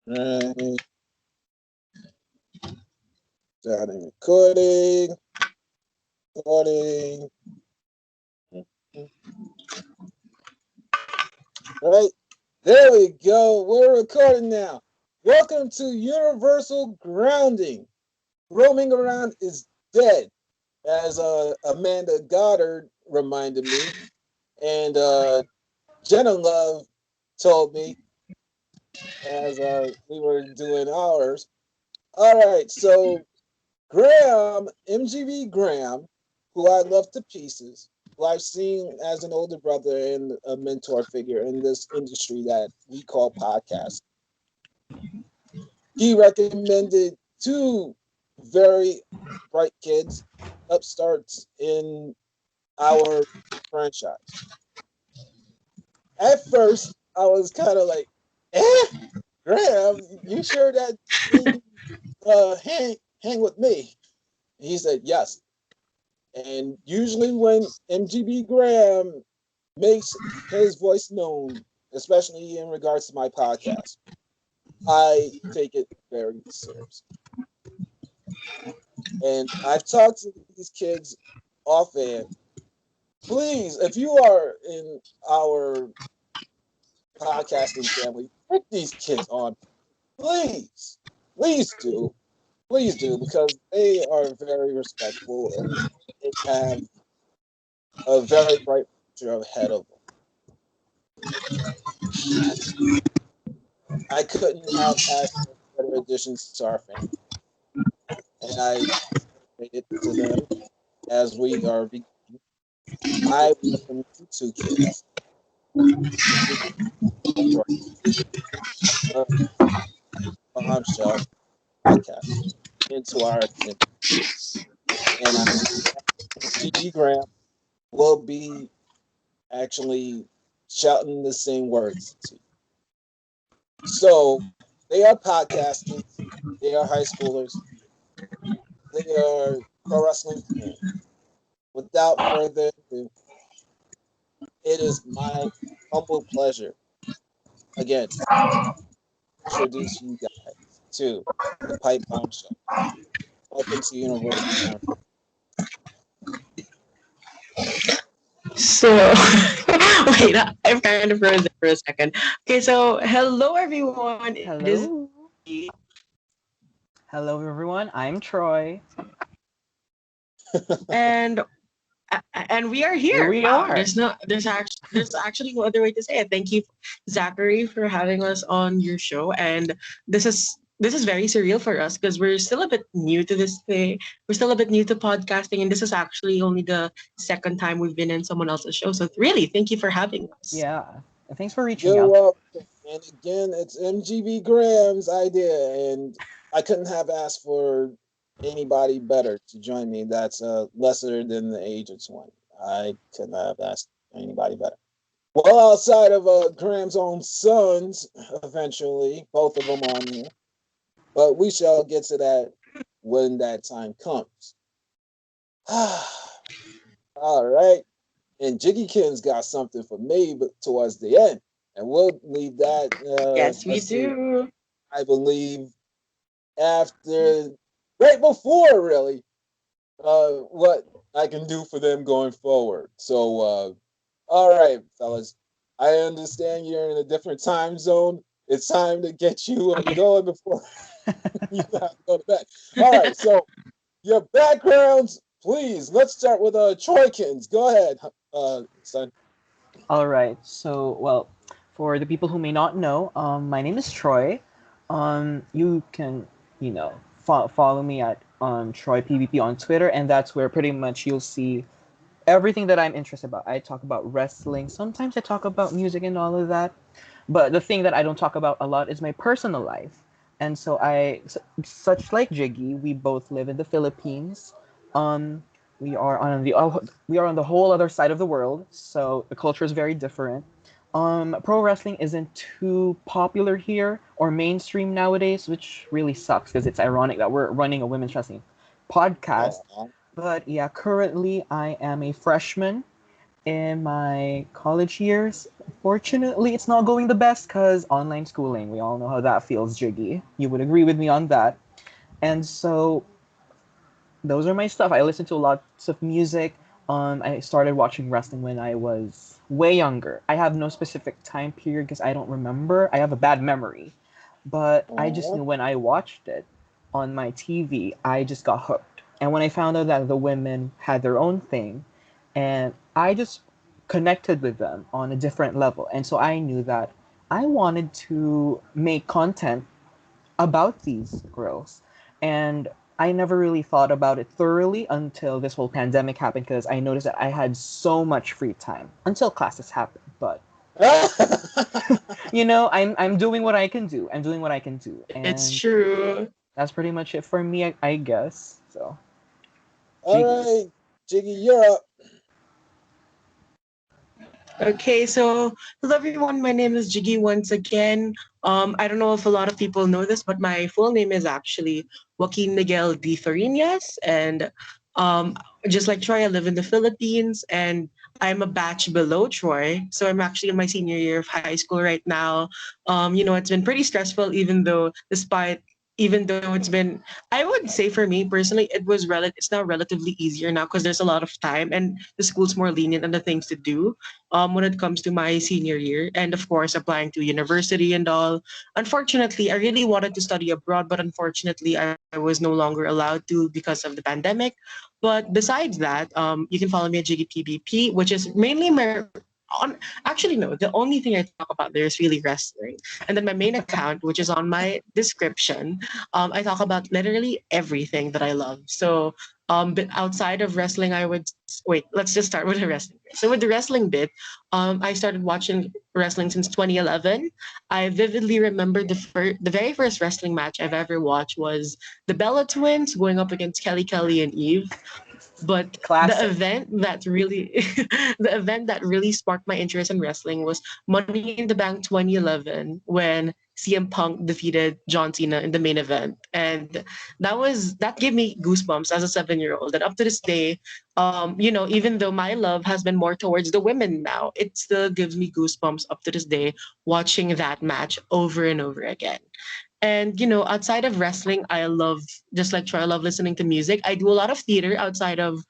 Right. Starting recording. Recording. Right. There we go. We're recording now. Welcome to Universal Grounding. Roaming around is dead, as Amanda Goddard reminded me, and Jenna Love told me as we were doing ours. All right, so Graham, MGB Graham, who I love to pieces, who I've seen as an older brother and a mentor figure in this industry that we call podcast. He recommended two very bright kids, upstarts in our franchise. At first, I was kind of like, Graham, you sure that hang with me? He said, yes. And usually when MGB Graham makes his voice known, especially in regards to my podcast, I take it very seriously. And I've talked to these kids offhand. Please, if you are in our podcasting family, put these kids on. Please, please do. Please do, because they are very respectful and they have a very bright future ahead of them. I couldn't have asked for better additions to our family. And I it to them as we are beginning. I welcome you two kids. Bombshell podcast into our attention. And I MGB Graham will be actually shouting the same words to you. So they are podcasting, they are high schoolers, they are pro wrestling fans. Without further ado, it is my humble pleasure again to introduce you guys to the Pipe Bombshell. Welcome to Universal. So, wait, I'm kind of frozen for a second. Okay, so hello everyone. It is Hello. Hello, everyone. I'm Troy. and and we are here. Here we Wow, are. there's actually no other way to say it. Thank you, Zachary, for having us on your show. And this is very surreal for us because we're still a bit new to this thing. We're still a bit new to podcasting, and this is actually only the second time we've been in someone else's show. So really, thank you for having us. Yeah. Thanks for reaching You're out. welcome. And again, it's MGB Graham's idea, and I couldn't have asked for anybody better to join me that's lesser than the age of 20. I couldn't have asked anybody better. Well, outside of Graham's own sons, eventually, both of them on here, but we shall get to that when that time comes. All right. And Jiggykins got something for me but towards the end. And we'll leave that. Yes, we do. I believe after, right before, really, what I can do for them going forward. So, all right, fellas. I understand you're in a different time zone. It's time to get you going before you have to go to bed. All right, so your backgrounds, please. Let's start with Troykins. Go ahead, son. All right. So, well, for the people who may not know, my name is Troy. You can, follow me at Troy PvP on Twitter, and that's where pretty much you'll see everything that I'm interested about. I talk about wrestling. Sometimes I talk about music and all of that. But the thing that I don't talk about a lot is my personal life. And so such like Jiggy, we both live in the Philippines. Um, we are on the whole other side of the world, so the culture is very different. Pro wrestling isn't too popular here or mainstream nowadays, which really sucks because it's ironic that we're running a women's wrestling podcast. Oh, But yeah, currently I am a freshman in my college years, fortunately, it's not going the best because online schooling. We all know how that feels, Jiggy. You would agree with me on that. And so those are my stuff. I listen to lots of music. I started watching wrestling when I was way younger. I have no specific time period because I don't remember. I have a bad memory. But I just Aw. knew when I watched it on my TV, I just got hooked. And when I found out that the women had their own thing, and I just connected with them on a different level. And so I knew that I wanted to make content about these girls. And I never really thought about it thoroughly until this whole pandemic happened because I noticed that I had so much free time until classes happened. But I'm doing what I can do. I'm doing what I can do. It's And true. that's pretty much it for me, I guess. So, All Jiggy. right, Jiggy, you're up. Okay, so hello everyone. My name is Jiggy once again. I don't know if a lot of people know this, but my full name is actually Joaquin Miguel D. Farinas, and um, just like Troy, I live in the Philippines, and I'm a batch below Troy. So I'm actually in my senior year of high school right now. It's been pretty stressful, even though it's been, I would say for me personally, it's now relatively easier now because there's a lot of time and the school's more lenient on the things to do when it comes to my senior year, and of course applying to university and all. Unfortunately, I really wanted to study abroad, but unfortunately I was no longer allowed to because of the pandemic. But besides that, you can follow me at Jiggy PBP, which is mainly my on actually no, the only thing I talk about there is really wrestling. And then my main account, which is on my description, I talk about literally everything that I love. So but outside of wrestling, I would wait. Let's just start with the wrestling. So with the wrestling bit, I started watching wrestling since 2011. I vividly remember the very first wrestling match I've ever watched was the Bella Twins going up against Kelly and Eve. But the Classic. event that really the event that really sparked my interest in wrestling was Money in the Bank 2011 when CM Punk defeated John Cena in the main event. And that gave me goosebumps as a 7-year-old. And up to this day, even though my love has been more towards the women now, it still gives me goosebumps up to this day watching that match over and over again. And outside of wrestling, I love, just like Troy, I love listening to music. I do a lot of theater outside of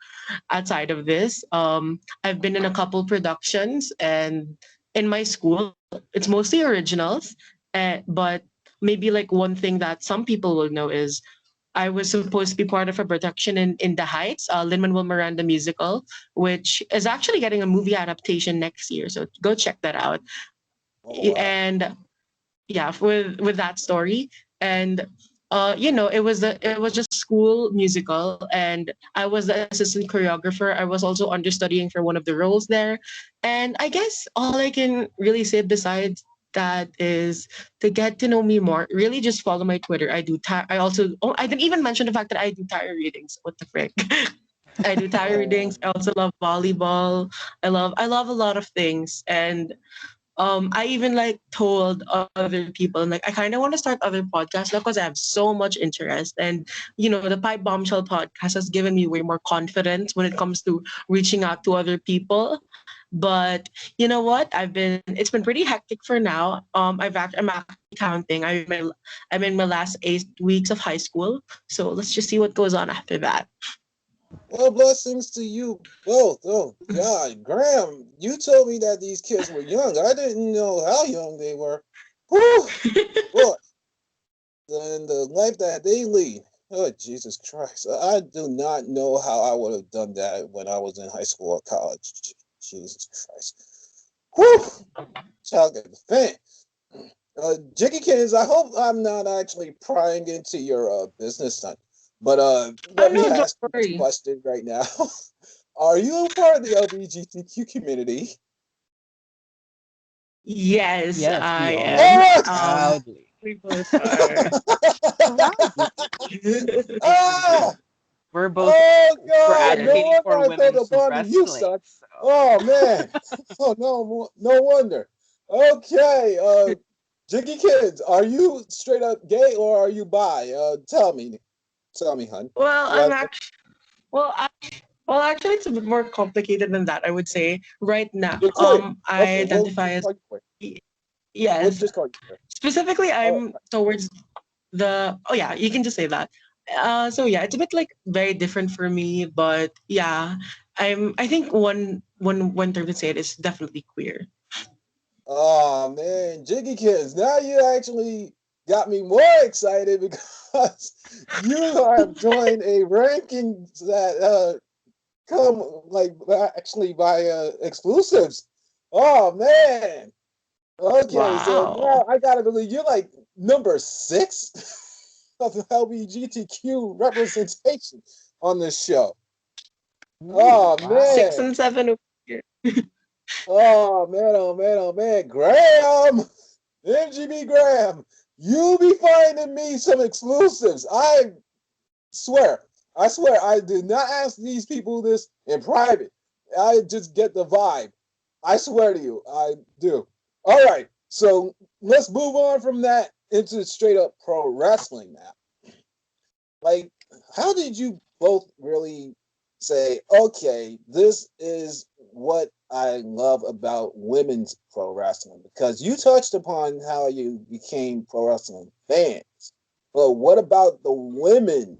this. I've been in a couple productions, and in my school, it's mostly originals. But maybe like one thing that some people will know is I was supposed to be part of a production in The Heights, Lin-Manuel Miranda musical, which is actually getting a movie adaptation next year. So go check that out. Oh wow. And yeah, with that story, and it was just school musical, and I was the assistant choreographer. I was also understudying for one of the roles there. And I guess all I can really say besides that is to get to know me more, really just follow my Twitter. I also, oh, I didn't even mention the fact that I do tarot readings. What the frick. I do tarot Oh, readings. I also love volleyball. I love a lot of things. And I even like told other people, like, I kind of want to start other podcasts now because I have so much interest. And the Pipe Bombshell podcast has given me way more confidence when it comes to reaching out to other people. But you know what? It's been pretty hectic for now. I'm actually counting. I'm in my last 8 weeks of high school, so let's just see what goes on after that. well, blessings to you both. Oh God, Graham, you told me that these kids were young. I didn't know how young they were. Whew, boy, and the life that they lead. Oh Jesus Christ! I do not know how I would have done that when I was in high school or college. Jesus Christ! Whew, child get the fan. Jiggykins, I hope I'm not actually prying into your business, son. But Oh let me no, don't ask you this worry. question right now. Are you a part of the LGBTQ community? Yes, Yes, we I are. am. Oh! Proudly. We both are. Proudly. ah! We're both Oh we're God! No advocating wonder for I felt a women's bond with you, wrestling. son. So Oh man! Oh no! No wonder. Okay, Jiggy Kids, are you straight up gay or are you bi? Tell me, hun. Well, Do I? I'm actually well. Well, actually, it's a bit more complicated than that. I would say right now, You're queer. I Okay, we'll identify just as call you queer. We'll yes. just call you queer. Specifically, All I'm towards the. Oh yeah, you can just say that. So yeah, it's a bit like very different for me, but yeah, I think one term to say it is definitely queer. Oh man, Jiggy Kids, now you actually got me more excited because you have joined a ranking that come like actually by exclusives. Oh man. Okay, so Wow. now I gotta believe you're like number 6 of the LGBTQ representation on this show. Ooh, Oh wow. Six man. and seven over here. Oh man, oh man, oh man. Graham! MGB Graham, you be finding me some exclusives. Swear, I swear, I did not ask these people this in private. I just get the vibe. I swear to you, I do. All right, so let's move on from that into straight up pro wrestling now. Like, how did you both really say, okay, this is what I love about women's pro wrestling? Because you touched upon how you became pro wrestling fans, but what about the women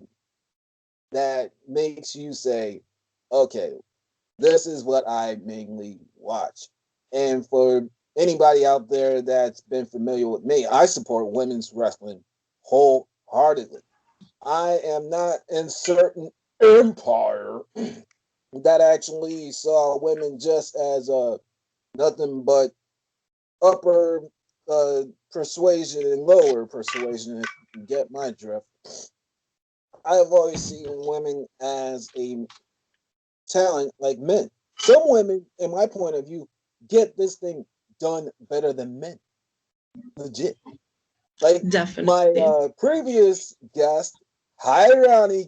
that makes you say, okay, this is what I mainly watch? And for anybody out there that's been familiar with me, I support women's wrestling wholeheartedly. I am not in certain empire that actually saw women just as nothing but upper persuasion and lower persuasion, if you get my drift. I have always seen women as a talent like men. Some women, in my point of view, get this thing done better than men. Legit. Like my Definitely. previous guest, hi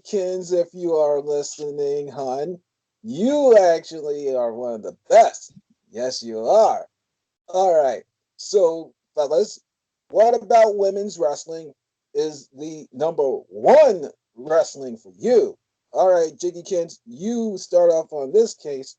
Kins, if you are listening, hon. You actually are one of the best. Yes, you are. All right. So, fellas, what about women's wrestling is the number one wrestling for you? All right, Jiggykins, you start off on this case.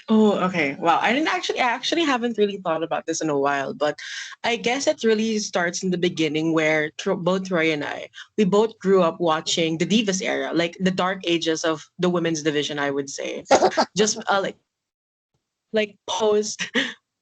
Oh, okay. Wow. I actually haven't really thought about this in a while, but I guess it really starts in the beginning where both Troy and I, we both grew up watching the Divas era, like the dark ages of the women's division, I would say. Just like post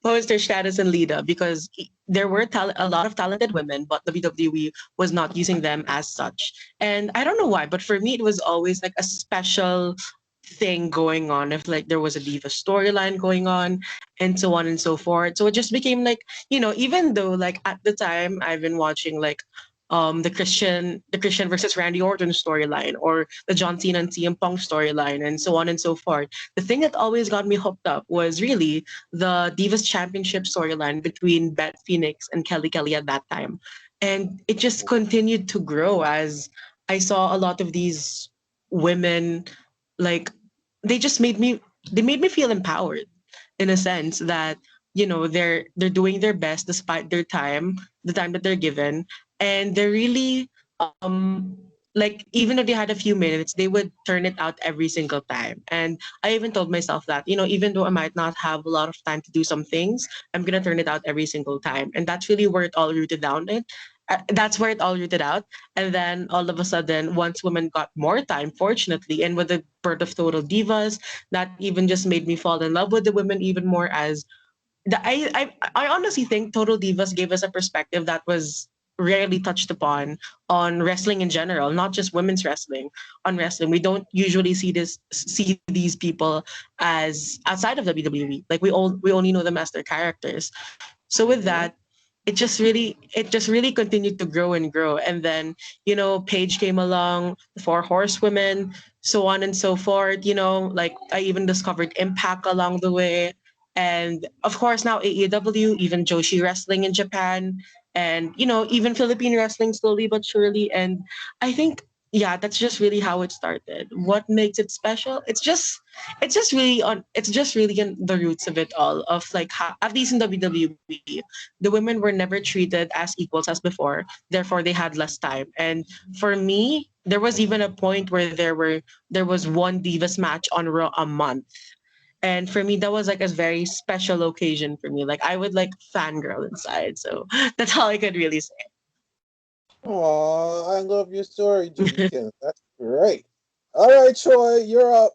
their status in Lida because there were a lot of talented women, but WWE was not using them as such. And I don't know why, but for me, it was always like a special thing going on if like there was a diva storyline going on and so on and so forth. So it just became like, even though like at the time I've been watching like the Christian versus Randy Orton storyline or the John Cena and CM Punk storyline and so on and so forth. The thing that always got me hooked up was really the Divas Championship storyline between Beth Phoenix and Kelly Kelly at that time. And it just continued to grow as I saw a lot of these women like they just made me feel empowered in a sense that they're doing their best despite the time that they're given, and they're really like even if they had a few minutes they would turn it out every single time. And I even told myself that even though I might not have a lot of time to do some things, I'm gonna turn it out every single time. And that's really where it all rooted down it that's where it all rooted out. And then all of a sudden, once women got more time, fortunately, and with the birth of Total Divas, that even just made me fall in love with the women even more. As I honestly think Total Divas gave us a perspective that was rarely touched upon on wrestling in general, not just women's wrestling. On wrestling, we don't usually see these people as outside of WWE. Like we only know them as their characters. So with Mhm. that, it just really continued to grow and grow. And then, Paige came along, the Four Horsewomen, so on and so forth. Like I even discovered Impact along the way. And of course now AEW, even Joshi wrestling in Japan, and even Philippine wrestling slowly but surely. And I think yeah, that's just really how it started. What makes it special? It's just really on the roots of it all, of like how, at least in WWE, the women were never treated as equals as before, therefore they had less time. And for me, there was even a point where there was one Divas match on Raw a month. And for me, that was like a very special occasion for me. Like I would like fangirl inside. So that's all I could really Aw, I love your story, say. Jiggykins. That's great. All right, Troy, you're up.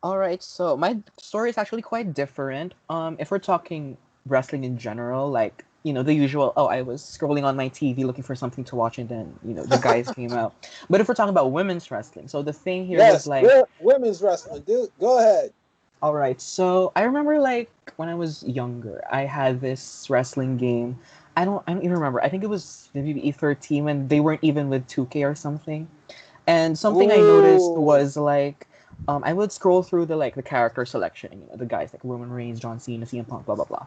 All right, so my story is actually quite different. If we're talking wrestling in general, like the usual, oh, I was scrolling on my TV looking for something to watch, and then the guys came out. But if we're talking about women's wrestling, so the thing here was Yes, like, women's wrestling, dude. Go ahead. all right, so I remember like when I was younger, I had this wrestling game. I don't even remember. I think it was maybe 13 when they weren't even with 2K or something. And something I noticed Ooh. was like, I would scroll through the character selection, the guys like Roman Reigns, John Cena, CM Punk, blah blah blah.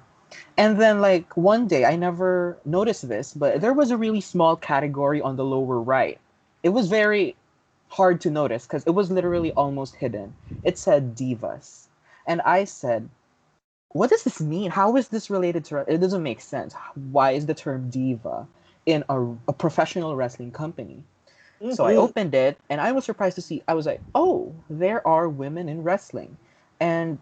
And then like one day, I never noticed this, but there was a really small category on the lower right. It was very hard to notice because it was literally almost hidden. It said divas, and I said, "What does this mean? How is this related to? It doesn't make sense. Why is the term diva in a professional wrestling company?" So I Mm-hmm. opened it and I was surprised to see, I was like, oh, there are women in wrestling. And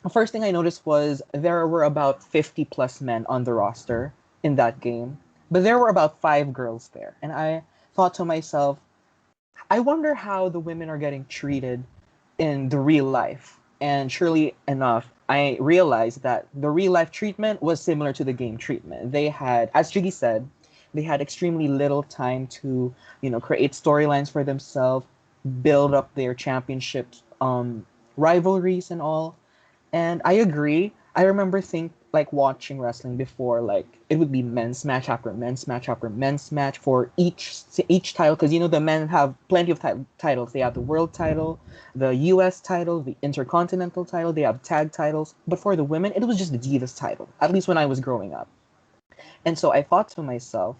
the first thing I noticed was there were about 50 plus men on the roster in that game, but there were about 5 girls there. And I thought to myself, I wonder how the women are getting treated in the real life. And surely enough, I realized that the real life treatment was similar to the game treatment. They had, as Jiggy said, they had extremely little time to, create storylines for themselves, build up their championships, rivalries and all. And I agree. I remember like watching wrestling before, like it would be men's match after men's match after men's match for each title, because the men have plenty of titles. They have the world title, the U.S. title, the intercontinental title. They have tag titles. But for the women, it was just the Divas title. At least when I was growing up. And so I thought to myself,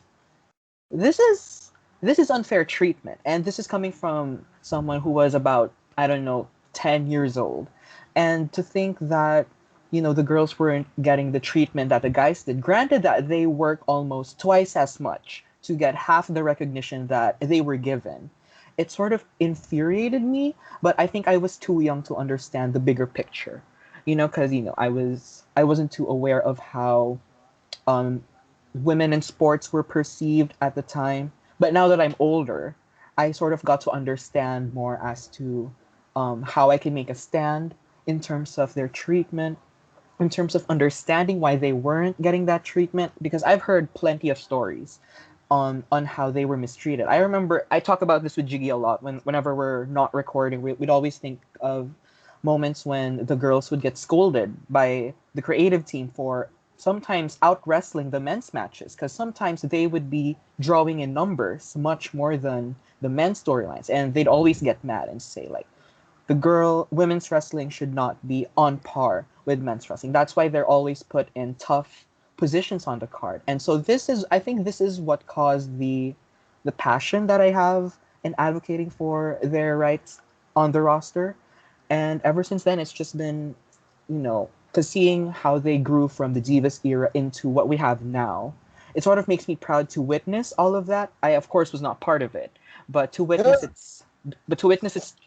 this is this is unfair treatment, and this is coming from someone who was about, I don't know, 10 years old. And to think that the girls weren't getting the treatment that the guys did, granted that they work almost twice as much to get half the recognition that they were given, it sort of infuriated me. But I think I was too young to understand the bigger picture, because I wasn't too aware of how um, women in sports were perceived at the time. But now that I'm older, I sort of got to understand more as to how I can make a stand in terms of their treatment, in terms of understanding why they weren't getting that treatment. Because I've heard plenty of stories on how they were mistreated. I remember I talk about this with Jiggy a lot. Whenever we're not recording, we'd always think of moments when the girls would get scolded by the creative team for sometimes out wrestling the men's matches, because sometimes they would be drawing in numbers much more than the men's storylines, and they'd always get mad and say like women's wrestling should not be on par with men's wrestling. That's why they're always put in tough positions on the card. And so I think this is what caused the passion that I have in advocating for their rights on the roster. And ever since then, it's just been, because seeing how they grew from the Divas era into what we have now, it sort of makes me proud to witness all of that. I, of course, was not part of it, but to witness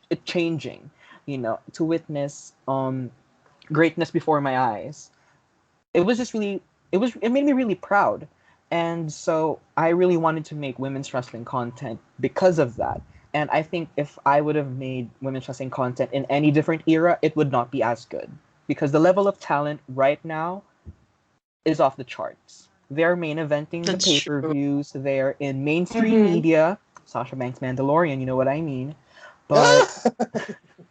it changing, to witness greatness before my eyes. It was just really, it made me really proud. And so I really wanted to make women's wrestling content because of that. And I think if I would have made women's wrestling content in any different era, it would not be as good. Because the level of talent right now is off the charts. They're main eventing the That's true. pay-per-views, they're in mainstream Mm-hmm. media, Sasha Banks Mandalorian, you know what I mean. But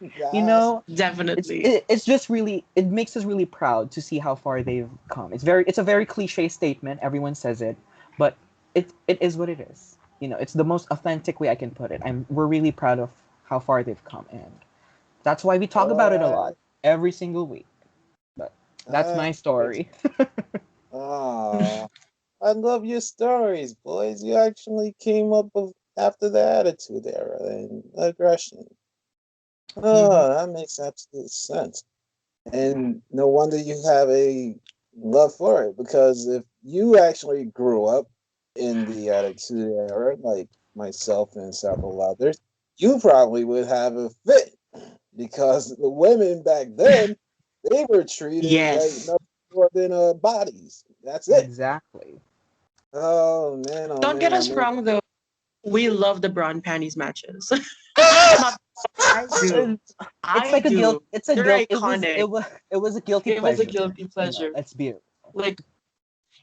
you Yes. know, Definitely. it's just really, it makes us really proud to see how far they've come. It's a very cliche statement, everyone says it, but it is what it is. It's the most authentic way I can put it. We're really proud of how far they've come, and that's why we talk about it a lot Alright. every single week. But that's my Alright. story. Oh, I love your stories, boys. You actually came up with after the Attitude Era and aggression. Hmm. Oh, that makes absolute sense. And no wonder you have a love for it, because if you actually grew up in the Attitude Era, like myself and several others, you probably would have a fit because the women back then, they were treated like Yes. no more than bodies. That's it. Exactly. Oh man, oh Don't get man, oh us man. wrong though. We love the bra and panties matches. Ah! Not I do. It's I like a guilt. do. It's a They're guilt. iconic. It was a guilty It was a pleasure. guilty You know, pleasure. let's be real. Like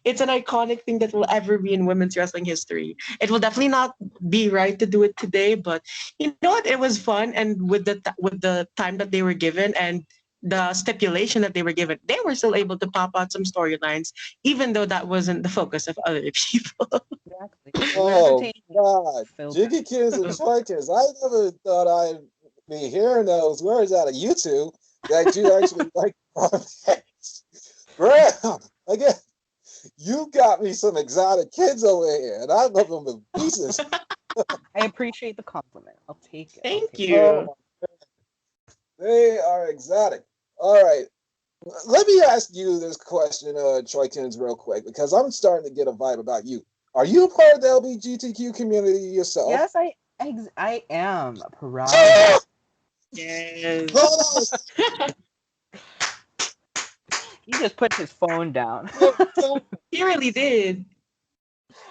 it's an iconic thing that will ever be in women's wrestling history. It will definitely not be right to do it today, but you know what? It was fun, and with with the time that they were given and the stipulation that they were given, they were still able to pop out some storylines, even though that wasn't the focus of other people. Exactly. It was Oh entertaining. God, Filter. Jiggykins and Troykins. I never thought I'd be hearing those words out of you two that you actually like. Graham, again, you got me some exotic kids over here, and I love them to pieces. I appreciate the compliment. I'll take it. Thank I'll take you. Oh, they are exotic. All right. Let me ask you this question, Troykins, real quick, because I'm starting to get a vibe about you. Are you a part of the LGBTQ community yourself? Yes, I am proud. Yes. Hold on. He just put his phone down. He really did.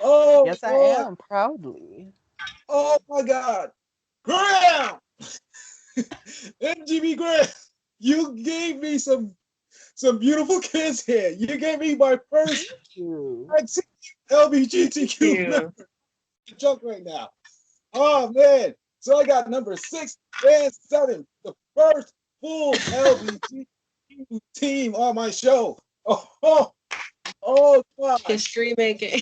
Oh, Yes, I God. am proudly. Oh, my God. Graham! MGB Graham, you gave me some beautiful kids here. You gave me my first LGBTQ You. member. Joke right now. Oh man. So I got number 6 and 7, the first full LGBTQ team on my show. Oh God. History making.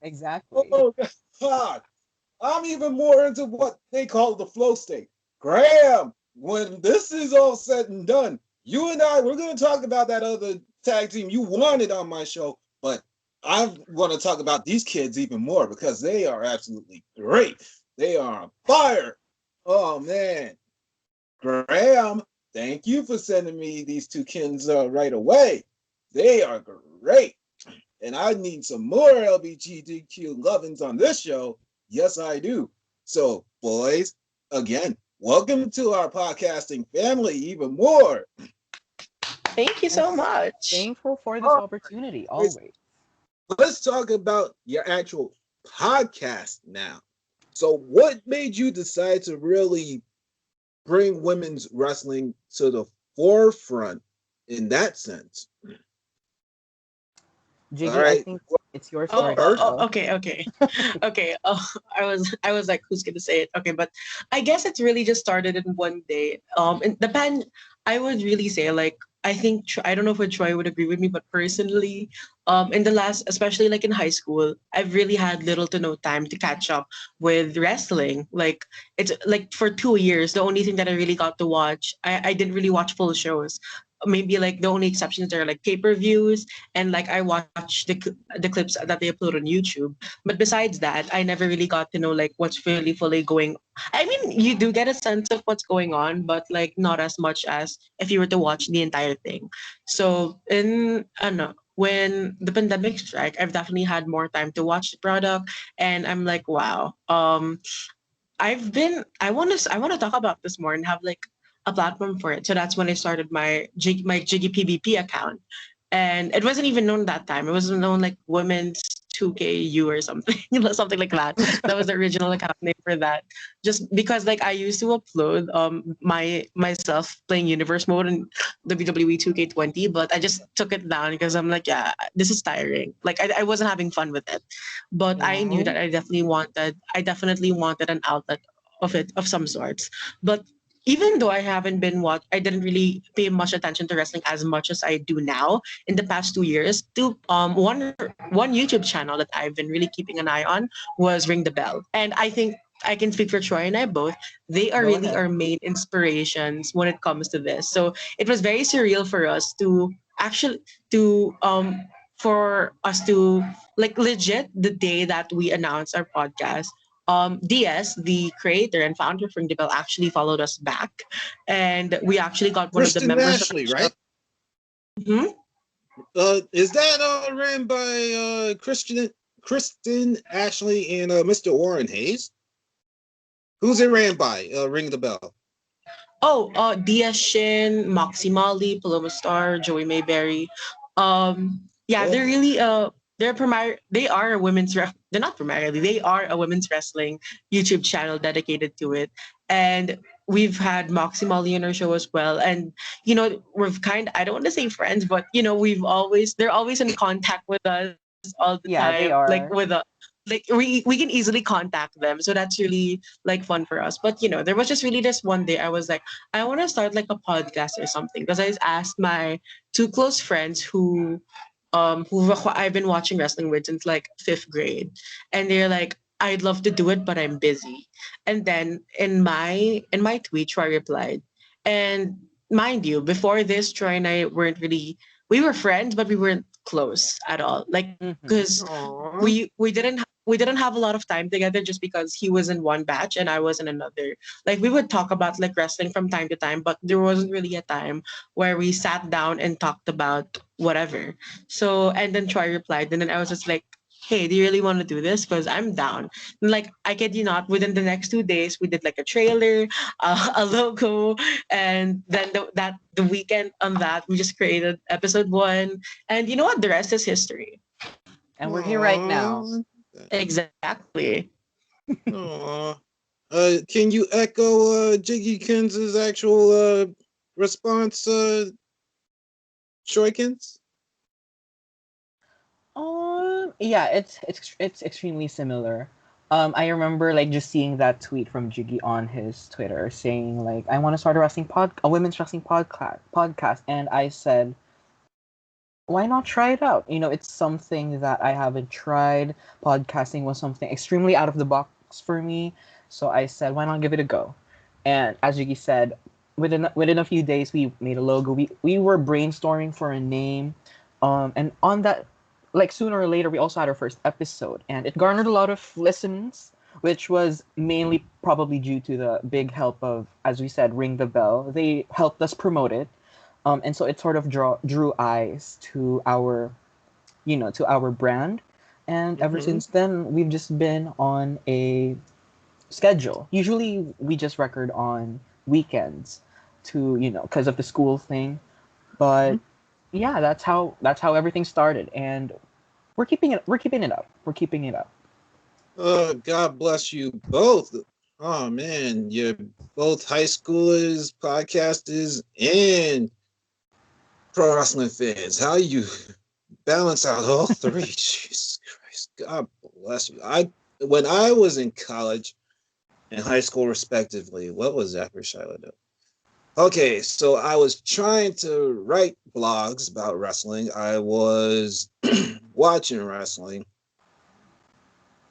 Exactly. Oh God. I'm even more into what they call the flow state. Graham, when this is all said and done, you and I, we're going to talk about that other tag team you wanted on my show, but I want to talk about these kids even more because they are absolutely great. They are on fire. Oh, man. Graham, thank you for sending me these two kins right away. They are great. And I need some more LGBTQ lovins on this show. Yes, I do. So, boys, again, welcome to our podcasting family even more. Thank you so much. Thankful for this opportunity, always. Let's talk about your actual podcast now. So, what made you decide to really bring women's wrestling to the forefront in that sense? Jiggy, All I right. think it's your story. Okay. Okay. I was like, who's gonna say it? Okay, but I guess it's really just started in one day. In the I would really say like I think I don't know if Troy would agree with me, but personally, in the last, especially like in high school, I've really had little to no time to catch up with wrestling. Like it's like for 2 years, the only thing that I really got to watch, I didn't really watch full shows. Maybe like the only exceptions are like pay-per-views and like I watch the clips that they upload on YouTube. But besides that, I never really got to know like what's really fully going. I mean, you do get a sense of what's going on, but like not as much as if you were to watch the entire thing. So in I don't know, when the pandemic struck, I've definitely had more time to watch the product, and I'm like, wow. I want to talk about this more and have like a platform for it. So that's when I started my Jiggy PvP account, and it wasn't even known that time. It wasn't known like Women's 2KU or something, something like that. That was the original account name for that. Just because like I used to upload myself playing Universe mode in WWE 2K20, but I just took it down because I'm like, yeah, this is tiring. Like I wasn't having fun with it, but I knew that I definitely wanted an outlet of some sorts. But even though I haven't been I didn't really pay much attention to wrestling as much as I do now in the past 2 years. One YouTube channel that I've been really keeping an eye on was Ring the Bell, and I think I can speak for Troy and I both. They are Go really ahead. our main inspirations when it comes to this. So it was very surreal for us to actually to for us to like legit the day that we announced our podcast. DS, the creator and founder of Ring the Bell, actually followed us back, and we actually got one of the Christian members. Ashley, right? Mhm. Is that ran by Kristen Ashley and Mr. Warren Hayes? Who's it ran by? Ring the bell. Oh, Dia Shin, Moxie Molly, Paloma Star, Joey Mayberry. Yeah, they're Oh, really they are a they're not primarily, they are a women's wrestling YouTube channel dedicated to it. And we've had Moxie Molly on our show as well. And we've I don't want to say friends, but they're always in contact with us all the time. Yeah, they Like with are. we can easily contact them. So that's really like fun for us. But there was just really this one day I was like, I want to start like a podcast or something, because I asked my two close friends who I've been watching wrestling with since like fifth grade, and they're like, I'd love to do it, but I'm busy. And then in my tweet, Troy replied, and mind you, before this, Troy and I weren't really we were friends, but we weren't close at all. Like, Mm-hmm. because aw. we didn't have a lot of time together, just because he was in one batch and I was in another. Like, we would talk about like wrestling from time to time, but there wasn't really a time where we sat down and talked about whatever. So, and then Troy replied, and then I was just like, hey, do you really want to do this? Because I'm down. And like, I kid you not, within the next 2 days, we did like a trailer, a logo, and then the weekend on that, we just created episode one. And you know what? The rest is history. And we're here right now. Aw. Exactly. Aw. Can you echo Jiggykins' actual response, Troykins? Yeah, it's extremely similar. I remember like just seeing that tweet from Jiggy on his Twitter saying like, I want to start a women's wrestling podcast, and I said, why not try it out? It's something that I haven't tried. Podcasting was something extremely out of the box for me, so I said, why not give it a go? And as Jiggy said, within a few days, we made a logo. We were brainstorming for a name, and on that, like sooner or later, we also had our first episode, and it garnered a lot of listens, which was mainly probably due to the big help of, as we said, Ring the Bell. They helped us promote it, and so it sort of drew eyes to our brand, and ever Mm-hmm. since then, we've just been on a schedule. Usually, we just record on weekends, because of the school thing. But yeah, that's how everything started, and we're keeping it up. We're keeping it up. God bless you both. Oh man, you're both high schoolers, podcasters, and pro wrestling fans. How you balance out all three? Jesus Christ, God bless you. When I was in college and high school, respectively, what was Zachary Shiloh doing? Okay, so I was trying to write blogs about wrestling. I was watching wrestling,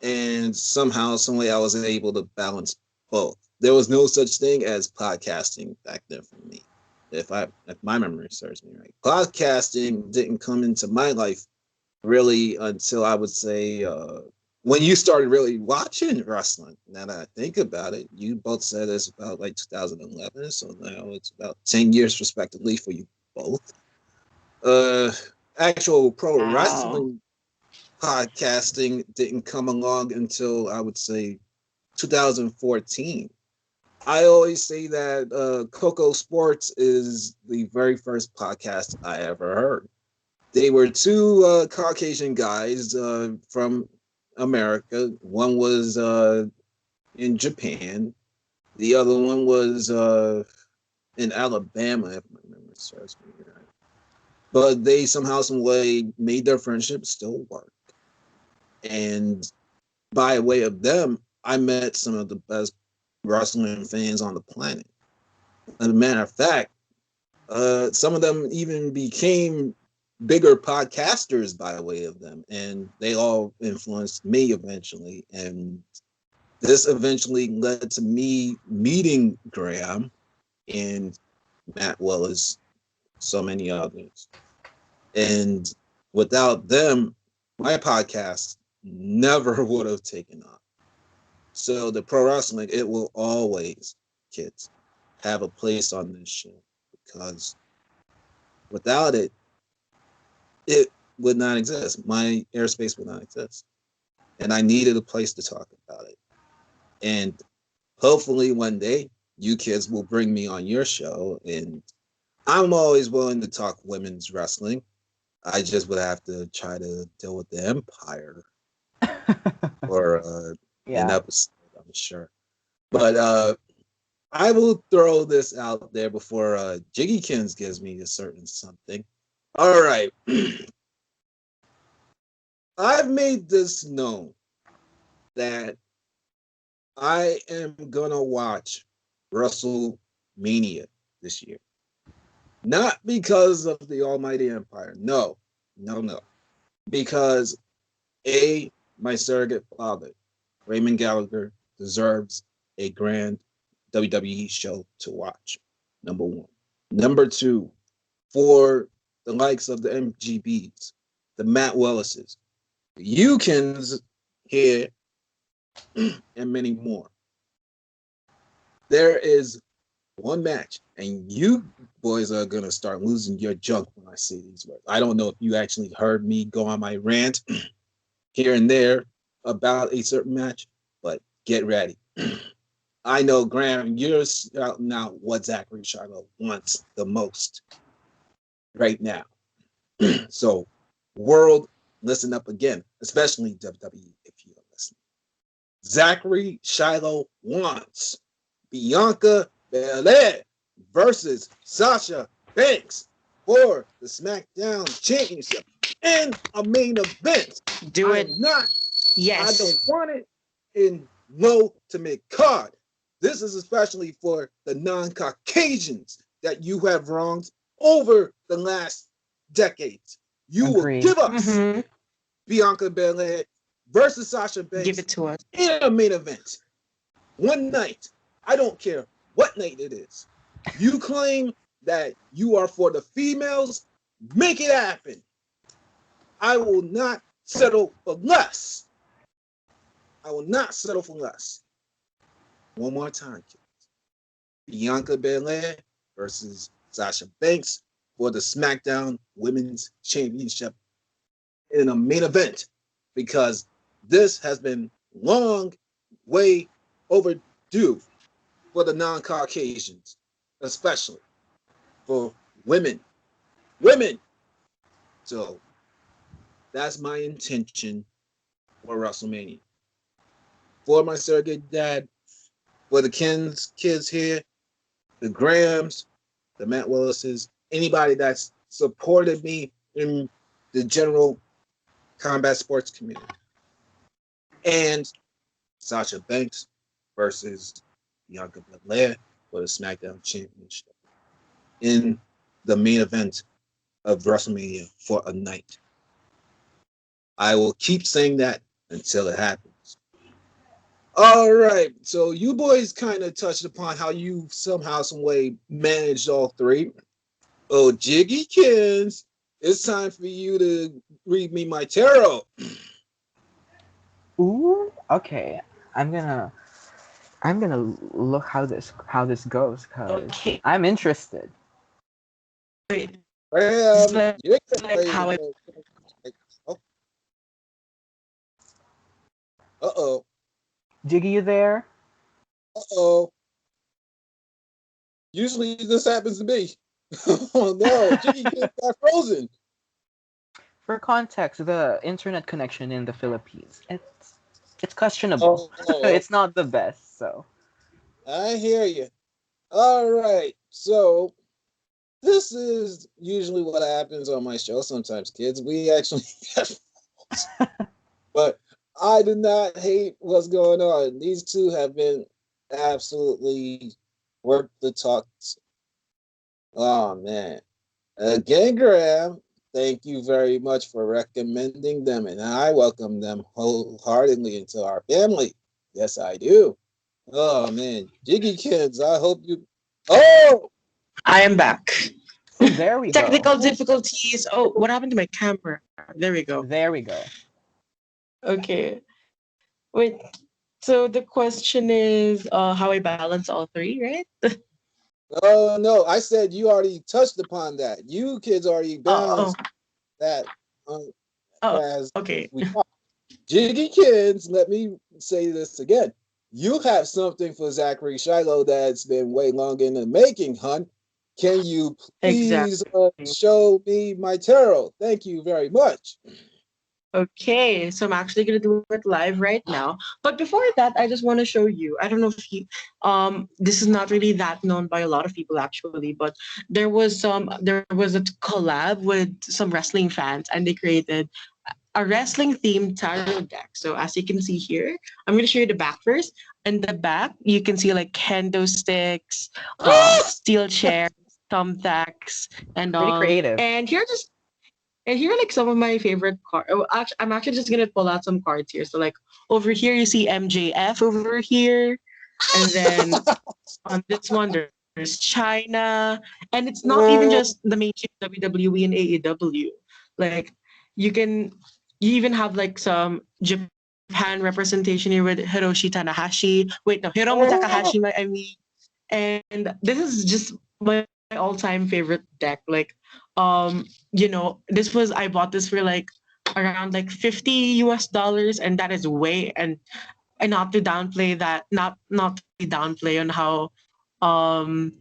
and somehow, some way, I was able to balance both. There was no such thing as podcasting back then for me, if my memory serves me right. Podcasting didn't come into my life really until I would say when you started really watching wrestling. Now that I think about it, you both said it's about like 2011, so now it's about 10 years respectively for you both. Actual pro Wow. wrestling podcasting didn't come along until I would say 2014. I always say that Coco Sports is the very first podcast I ever heard. They were two Caucasian guys from America. One was in Japan. The other one was in Alabama, if my memory serves me right. But they somehow, some way, made their friendship still work. And by way of them, I met some of the best wrestling fans on the planet. As a matter of fact, some of them even became bigger podcasters by way of them, and they all influenced me eventually. And this eventually led to me meeting Graham and Matt Willis, so many others. And without them, my podcast never would have taken off. So the pro wrestling, it will always, kids, have a place on this show, because without it, it would not exist. My airspace would not exist. And I needed a place to talk about it. And hopefully one day you kids will bring me on your show, and I'm always willing to talk women's wrestling. I just would have to try to deal with the Empire for an Yeah. episode, I'm sure. But I will throw this out there before Jiggykins gives me a certain something. All right. I've made this known that I am gonna watch WrestleMania this year. Not because of the Almighty Empire. No, no, no. Because my surrogate father, Raymond Gallagher, deserves a grand WWE show to watch. Number one. Number two, for the likes of the MGBs, the Matt Wellises, the Yukins here, and many more. There is one match, and you boys are gonna start losing your junk when I say these words. I don't know if you actually heard me go on my rant here and there about a certain match, but get ready. I know, Graham, you're shouting out what Zachary Shiloh wants the most right now. So, world, listen up again, especially WWE if you're listening. Zachary Shiloh wants Bianca Belair versus Sasha Banks for the SmackDown Championship in a main event. Do I it. am not. Yes. I don't want it in low to mid card. This is especially for the non-Caucasians that you have wronged over the last decades. You Agree. will give us Mhm. Bianca Belair versus Sasha Give Banks it to us. in a main event. One night. I don't care what night it is. You claim that you are for the females, make it happen. I will not settle for less. I will not settle for less. One more time, kids. Bianca Belair versus Sasha Banks for the SmackDown Women's Championship in a main event, because this has been long, way overdue for the non-Caucasians, especially for women. Women! So that's my intention for WrestleMania. For my surrogate dad, for the kids here, the Grahams, the Matt Willises, anybody that's supported me in the general combat sports community. And Sasha Banks versus Bianca Belair for the SmackDown Championship in the main event of WrestleMania for a night. I will keep saying that until it happens. All right, so you boys kind of touched upon how you somehow, some way managed all three. Oh, Jiggykins, it's time for you to read me my tarot. Ooh. Okay. I'm gonna look how this goes because Okay. I'm interested. Wait. It's like, You're it's like how I. oh. Uh-oh. Jiggy, you there? Uh-oh. Usually this happens to me. Oh no, Jiggykins got frozen. For context, the internet connection in the Philippines, it's questionable. Oh, It's not the best, so. I hear you. All right, so this is usually what happens on my show. Sometimes, kids, we actually get but I do not hate what's going on. These two have been absolutely worth the talks. Oh man. Again, Graham, thank you very much for recommending them, and I welcome them wholeheartedly into our family. Yes, I do. Oh man, Jiggykins, I hope you. Oh, I am back. Oh, there we go. Technical difficulties. Oh, what happened to my camera? There we go. There we go. Okay. Wait. So the question is how I balance all three, right? oh no! I said you already touched upon that. You kids already Oh, balanced that. oh, As okay. we talk. Jiggykins, let me say this again. you have something for Zachary Shiloh that's been way long in the making, hun. Can you please Exactly. show me my tarot? Thank you very much. Okay, so I'm actually gonna do it live right now. But before that, I just want to show you. I don't know if you, this is not really that known by a lot of people actually, but there was a collab with some wrestling fans, and they created a wrestling themed tarot deck. So as you can see here, I'm gonna show you the back first. In the back, you can see like kendo sticks, steel chairs, thumbtacks, and Pretty all. creative. And here are like some of my favorite cards. Oh, actually, I'm actually just gonna pull out some cards here. So like over here you see MJF over here, and then on this one there's China, and it's not even just the mainstream WWE and AEW. Like you can you even have like some Japan representation here with Hiroshi Tanahashi. Wait, no, Hiromu Oh, Takahashi. I mean, and this is just my all-time favorite deck. Like, this was I bought this for like around like $50 and that is way and not to downplay that, not to really downplay on um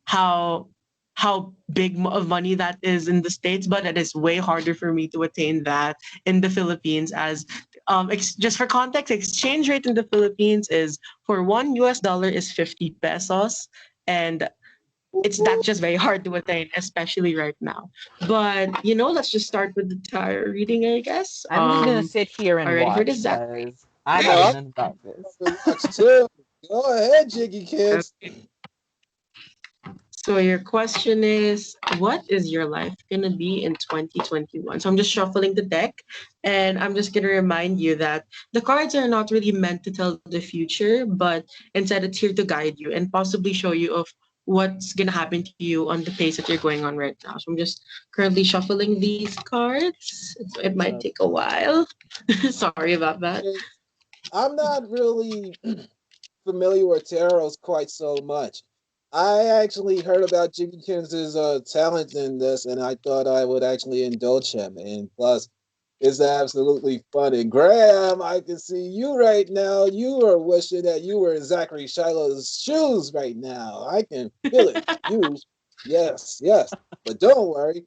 how how big of money that is in the States, but it is way harder for me to attain that in the Philippines. As just for context, exchange rate in the Philippines is for $1 is 50 pesos, and it's that's just very hard to attain, especially right now. But let's just start with the tarot reading, I guess. I'm just gonna sit here Are and ready for watch this, Zachary? because I no, have I'm none about this. gonna watch too. Go ahead, Jiggy Kids. Okay. So your question is, what is your life gonna be in 2021? So I'm just shuffling the deck, and I'm just gonna remind you that the cards are not really meant to tell the future, but instead it's here to guide you and possibly show you of what's gonna happen to you on the pace that you're going on right now. So I'm just currently shuffling these cards. It might Uh, take a while. Sorry about that. I'm not really familiar with tarots quite so much. I actually heard about Jiggykins' talent in this, and I thought I would actually indulge him. And plus, it's absolutely funny. Graham, I can see you right now. You are wishing that you were in Zachary Shiloh's shoes right now. I can feel it. You, yes, yes. But don't worry,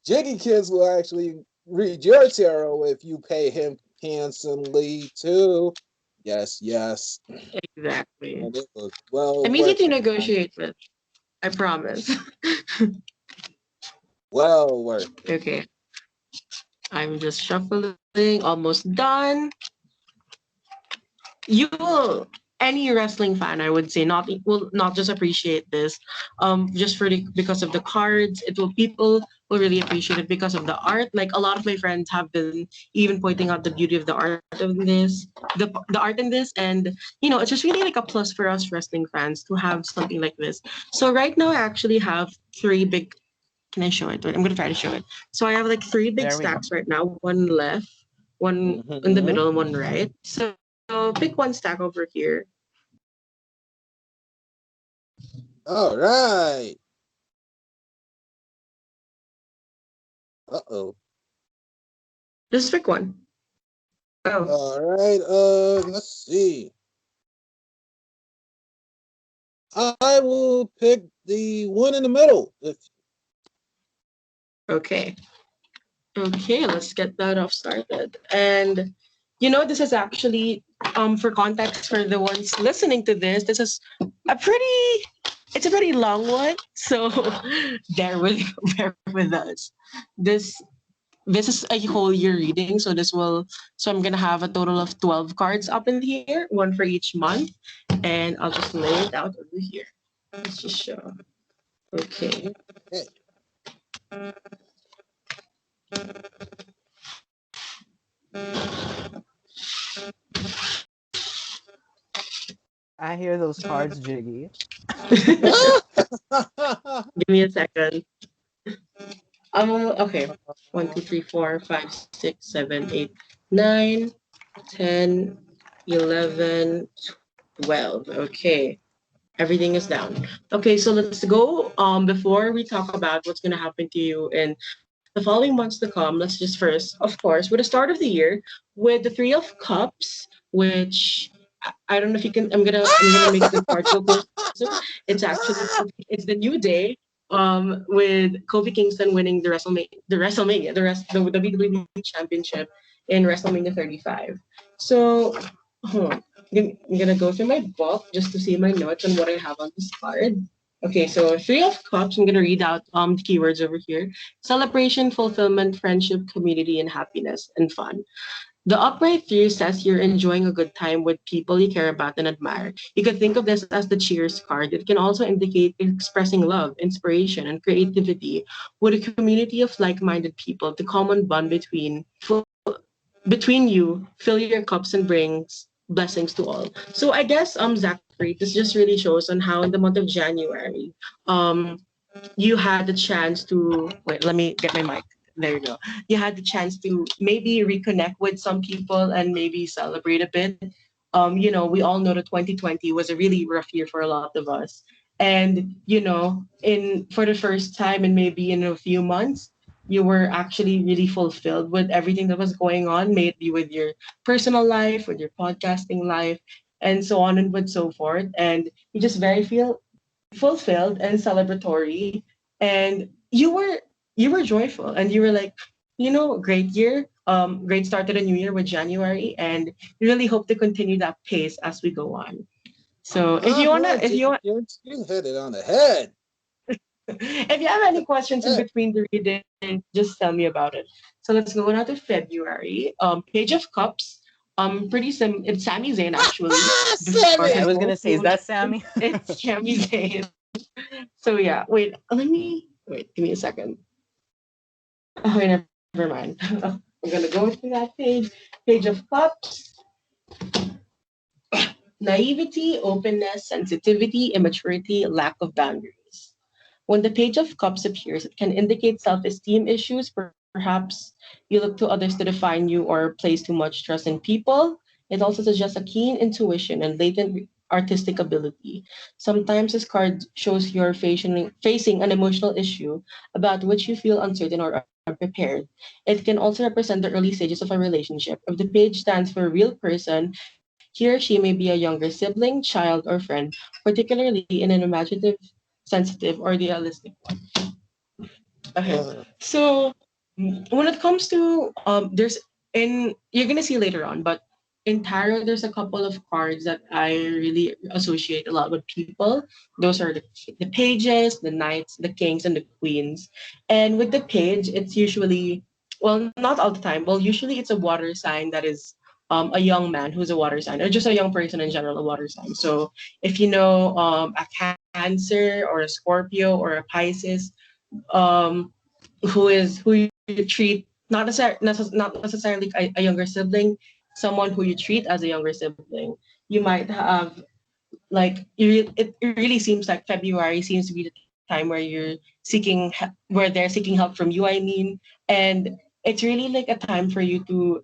Jiggykins will actually read your tarot if you pay him handsomely too. Yes, yes. Exactly. And it was well I'm easy worth to the time. negotiate with. I promise. Well worth it. Okay. I'm just shuffling, almost done. You will any wrestling fan, I would say, not will not just appreciate this, just for because of the cards. It will people will really appreciate it because of the art. Like a lot of my friends have been even pointing out the beauty of the art of this, the art in this, and it's just really like a plus for us wrestling fans to have something like this. So right now, I actually have three big. Can I show it? I'm gonna try to show it. So I have like three big There we go. stacks right now. One left, one in the Mhm. middle, and one right. So pick one stack over here. All right. Uh-oh. Just pick one. Oh, All right. Let's see. I will pick the one in the middle. okay. Okay, let's get that off started. And this is actually for context for the ones listening to this is a pretty it's a pretty long one. So bear with us. This this is a whole year reading, so I'm gonna have a total of 12 cards up in here, one for each month, and I'll just lay it out over here. Let's just show. Okay. Okay. I hear those cards, Jiggy. Give me a second. Okay. 1, 2, 3, 4, 5, 6, 7, 8, 9, 10, 11, 12. Okay. Everything is down. Okay, so let's go. Before we talk about what's gonna happen to you in the following months to come, let's just first, of course, with the start of the year, with the Three of Cups, which I don't know if you can. I'm gonna make the card go closer. It's actually it's the new day. With Kofi Kingston winning the WWE Championship in WrestleMania 35. So, I'm gonna go through my book just to see my notes on what I have on this card. Okay, so Three of Cups. I'm gonna read out the keywords over here: celebration, fulfillment, friendship, community, and happiness and fun. The upright view says you're enjoying a good time with people you care about and admire. You could think of this as the cheers card. It can also indicate expressing love, inspiration, and creativity with a community of like-minded people. The common bond between you fill your cups and brings blessings to all. So I guess Zachary, this just really shows on how in the month of January, um you had the chance to wait, let me get my mic. There you go. You had the chance to maybe reconnect with some people and maybe celebrate a bit. We all know that 2020 was a really rough year for a lot of us. And, in for the first time and maybe in a few months, you were actually really fulfilled with everything that was going on, maybe with your personal life, with your podcasting life, and so on and so forth. And you just very feel fulfilled and celebratory, and you were joyful, and you were like, great year, great start to the new year with January, and we really hope to continue that pace as we go on. So if you want, You hit it on the head. if you have any questions in between the reading, just tell me about it. So let's go on to February. Page of Cups. It's Sami Zayn actually. Before I his was whole gonna say, is feud, that Sammy? it's Sami Zayn. So yeah, wait, give me a second. Oh, wait, never mind. I'm gonna go to that page. Page of Cups. Naivety, openness, sensitivity, immaturity, lack of boundaries. When the Page of Cups appears, it can indicate self-esteem issues. Perhaps you look to others to define you or place too much trust in people. It also suggests a keen intuition and latent artistic ability. Sometimes this card shows you're facing an emotional issue about which you feel uncertain or unprepared. It can also represent the early stages of a relationship. If the page stands for a real person, he or she may be a younger sibling, child, or friend, particularly in an imaginative, sensitive, or idealistic one. Okay. So when it comes to there's in you're gonna see later on, but in tarot there's a couple of cards that I really associate a lot with people. Those are the pages, the knights, the kings, and the queens. And with the page, it's usually, well, not all the time. Well, usually it's a water sign that is a young man who's a water sign, or just a young person in general, a water sign. So if you know a Cancer or a Scorpio or a Pisces, um, who you treat not necessarily a younger sibling, someone who you treat as a younger sibling. You might have it really seems like February seems to be the time where where they're seeking help from you. I mean, and it's really like a time for you to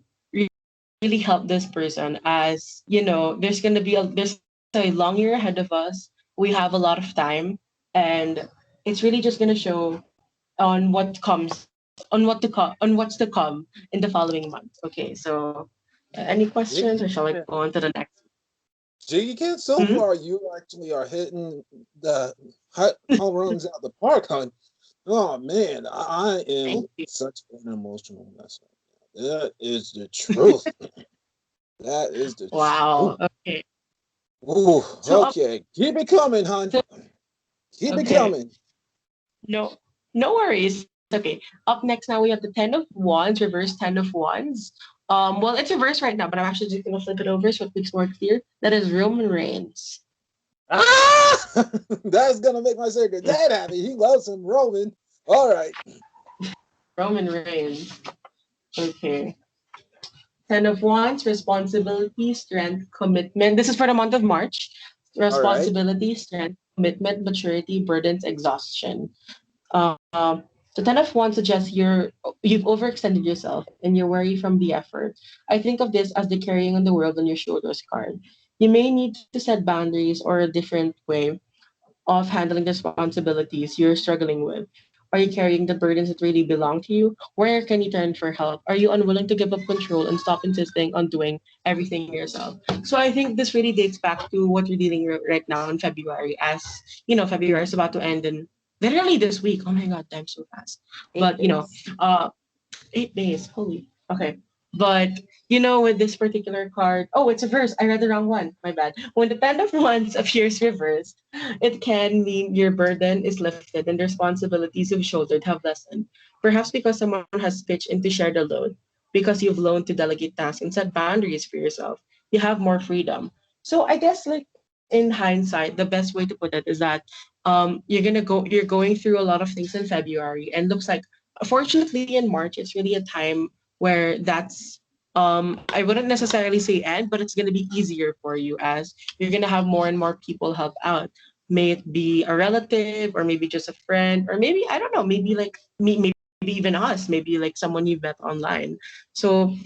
really help this person, as there's a long year ahead of us. We have a lot of time, and it's really just going to show on what's to come in the following month. Okay, so any questions, or shall I Yeah. go on to the next? Jiggykins, so Mhm. far you actually are hitting the home runs out the park, hon. Oh man, I am Thank you. such an emotional mess right now. That is the truth. That is the truth. Wow. Okay. Ooh, So okay. Keep it coming, hon. so Keep it okay. coming. No, no worries. Okay. Up next now we have the Ten of Wands, reverse Ten of Wands. Well, it's reversed right now, but I'm actually just gonna flip it over so it makes more clear. That is Roman Reigns. Ah! That's gonna make my secret dad happy. He loves some Roman. All right. Roman Reigns. Okay. Ten of Wands, responsibility, strength, commitment. This is for the month of March. All right. Responsibility, strength, commitment, maturity, burdens, exhaustion. Um, the Ten of Wands suggests you've overextended yourself and you're worried from the effort. I think of this as the carrying on the world on your shoulders card. You may need to set boundaries or a different way of handling the responsibilities you're struggling with. Are you carrying the burdens that really belong to you? Where can you turn for help? Are you unwilling to give up control and stop insisting on doing everything yourself? So I think this really dates back to what we're dealing with right now in February, as February is about to end in literally this week. Oh my God, time so fast. Eight But days. 8 days. Holy. Okay. But with this particular card, oh, it's a verse. I read the wrong one. My bad. When the Ten of Wands appears reversed, it can mean your burden is lifted and the responsibilities you've shouldered have lessened. Perhaps because someone has pitched in to share the load, because you've learned to delegate tasks and set boundaries for yourself. You have more freedom. So I guess, like, in hindsight, the best way to put it is that you're going through a lot of things in February, and looks like, fortunately, in March it's really a time where that's, I wouldn't necessarily say end, but it's going to be easier for you, as you're going to have more and more people help out. May it be a relative, or maybe just a friend, or maybe, I don't know, maybe like me, maybe even us, maybe like someone you've met online. So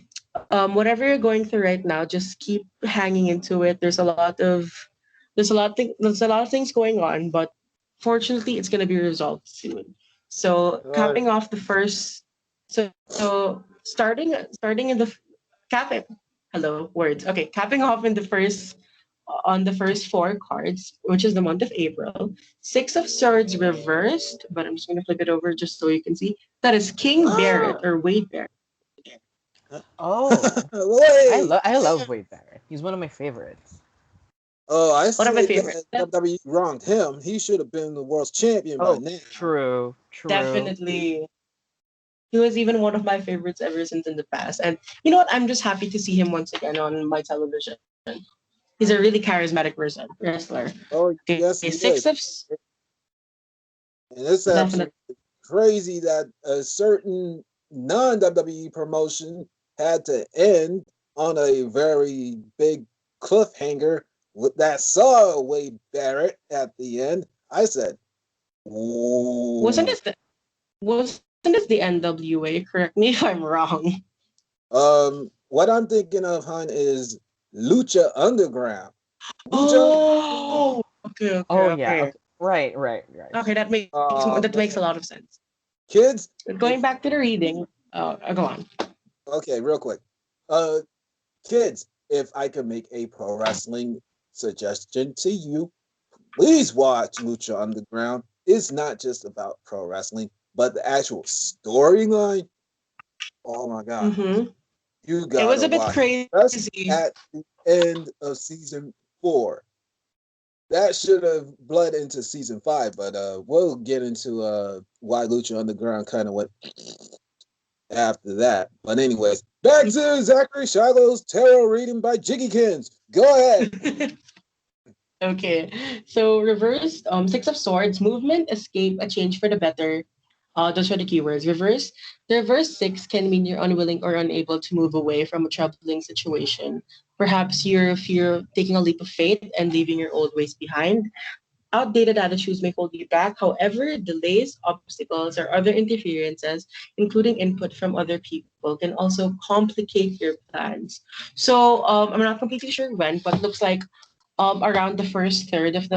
whatever you're going through right now, just keep hanging into it. There's a lot of things going on, but fortunately it's going to be resolved soon. So All right. capping off the first, starting in the capping, hello words. Okay, capping off in the first on the first four cards, which is the month of April. Six of Swords reversed, but I'm just going to flip it over just so you can see. That is King Barrett, Ah! or Wade Barrett. Oh, Wait. I love Wade Barrett. He's one of my favorites. Oh, I One of my say favorites. that WWE wronged him. He should have been the world's champion by Oh, now. true. Definitely. He was even one of my favorites ever since in the past. And you know what? I'm just happy to see him once again on my television. He's a really charismatic wrestler. Oh, Okay, yes, six he of is. And it's definitely. absolutely crazy that a certain non-WWE promotion had to end on a very big cliffhanger with that saw Wade Barrett at the end. I said, Wasn't "Ooh." this the wasn't this the NWA? Correct me if I'm wrong. What I'm thinking of, hun, is Lucha Underground. Lucha Underground. Oh, okay, okay, Oh yeah. okay. Okay. Right. Okay, that makes a Oh lot of man, sense. kids, Going if back to the reading, go on. okay, real quick. Uh, kids, if I could make a pro wrestling suggestion to you, please watch Lucha Underground. It's not just about pro wrestling, but the actual storyline. Oh my god, Mm-hmm. you It was gotta a bit watch. Just crazy. at the end of season 4. That should have bled into season 5, but we'll get into why Lucha Underground kind of went after that. But anyways, back to Zachary Shiloh's tarot reading by Jiggykins. Go ahead. Okay, so reversed, Six of Swords, movement, escape, a change for the better. Those are the keywords. The reverse six can mean you're unwilling or unable to move away from a troubling situation. Perhaps you're fear of taking a leap of faith and leaving your old ways behind. Outdated attitudes may hold you back. However, delays, obstacles, or other interferences, including input from other people, can also complicate your plans. So I'm not completely sure when, but looks like around the first third of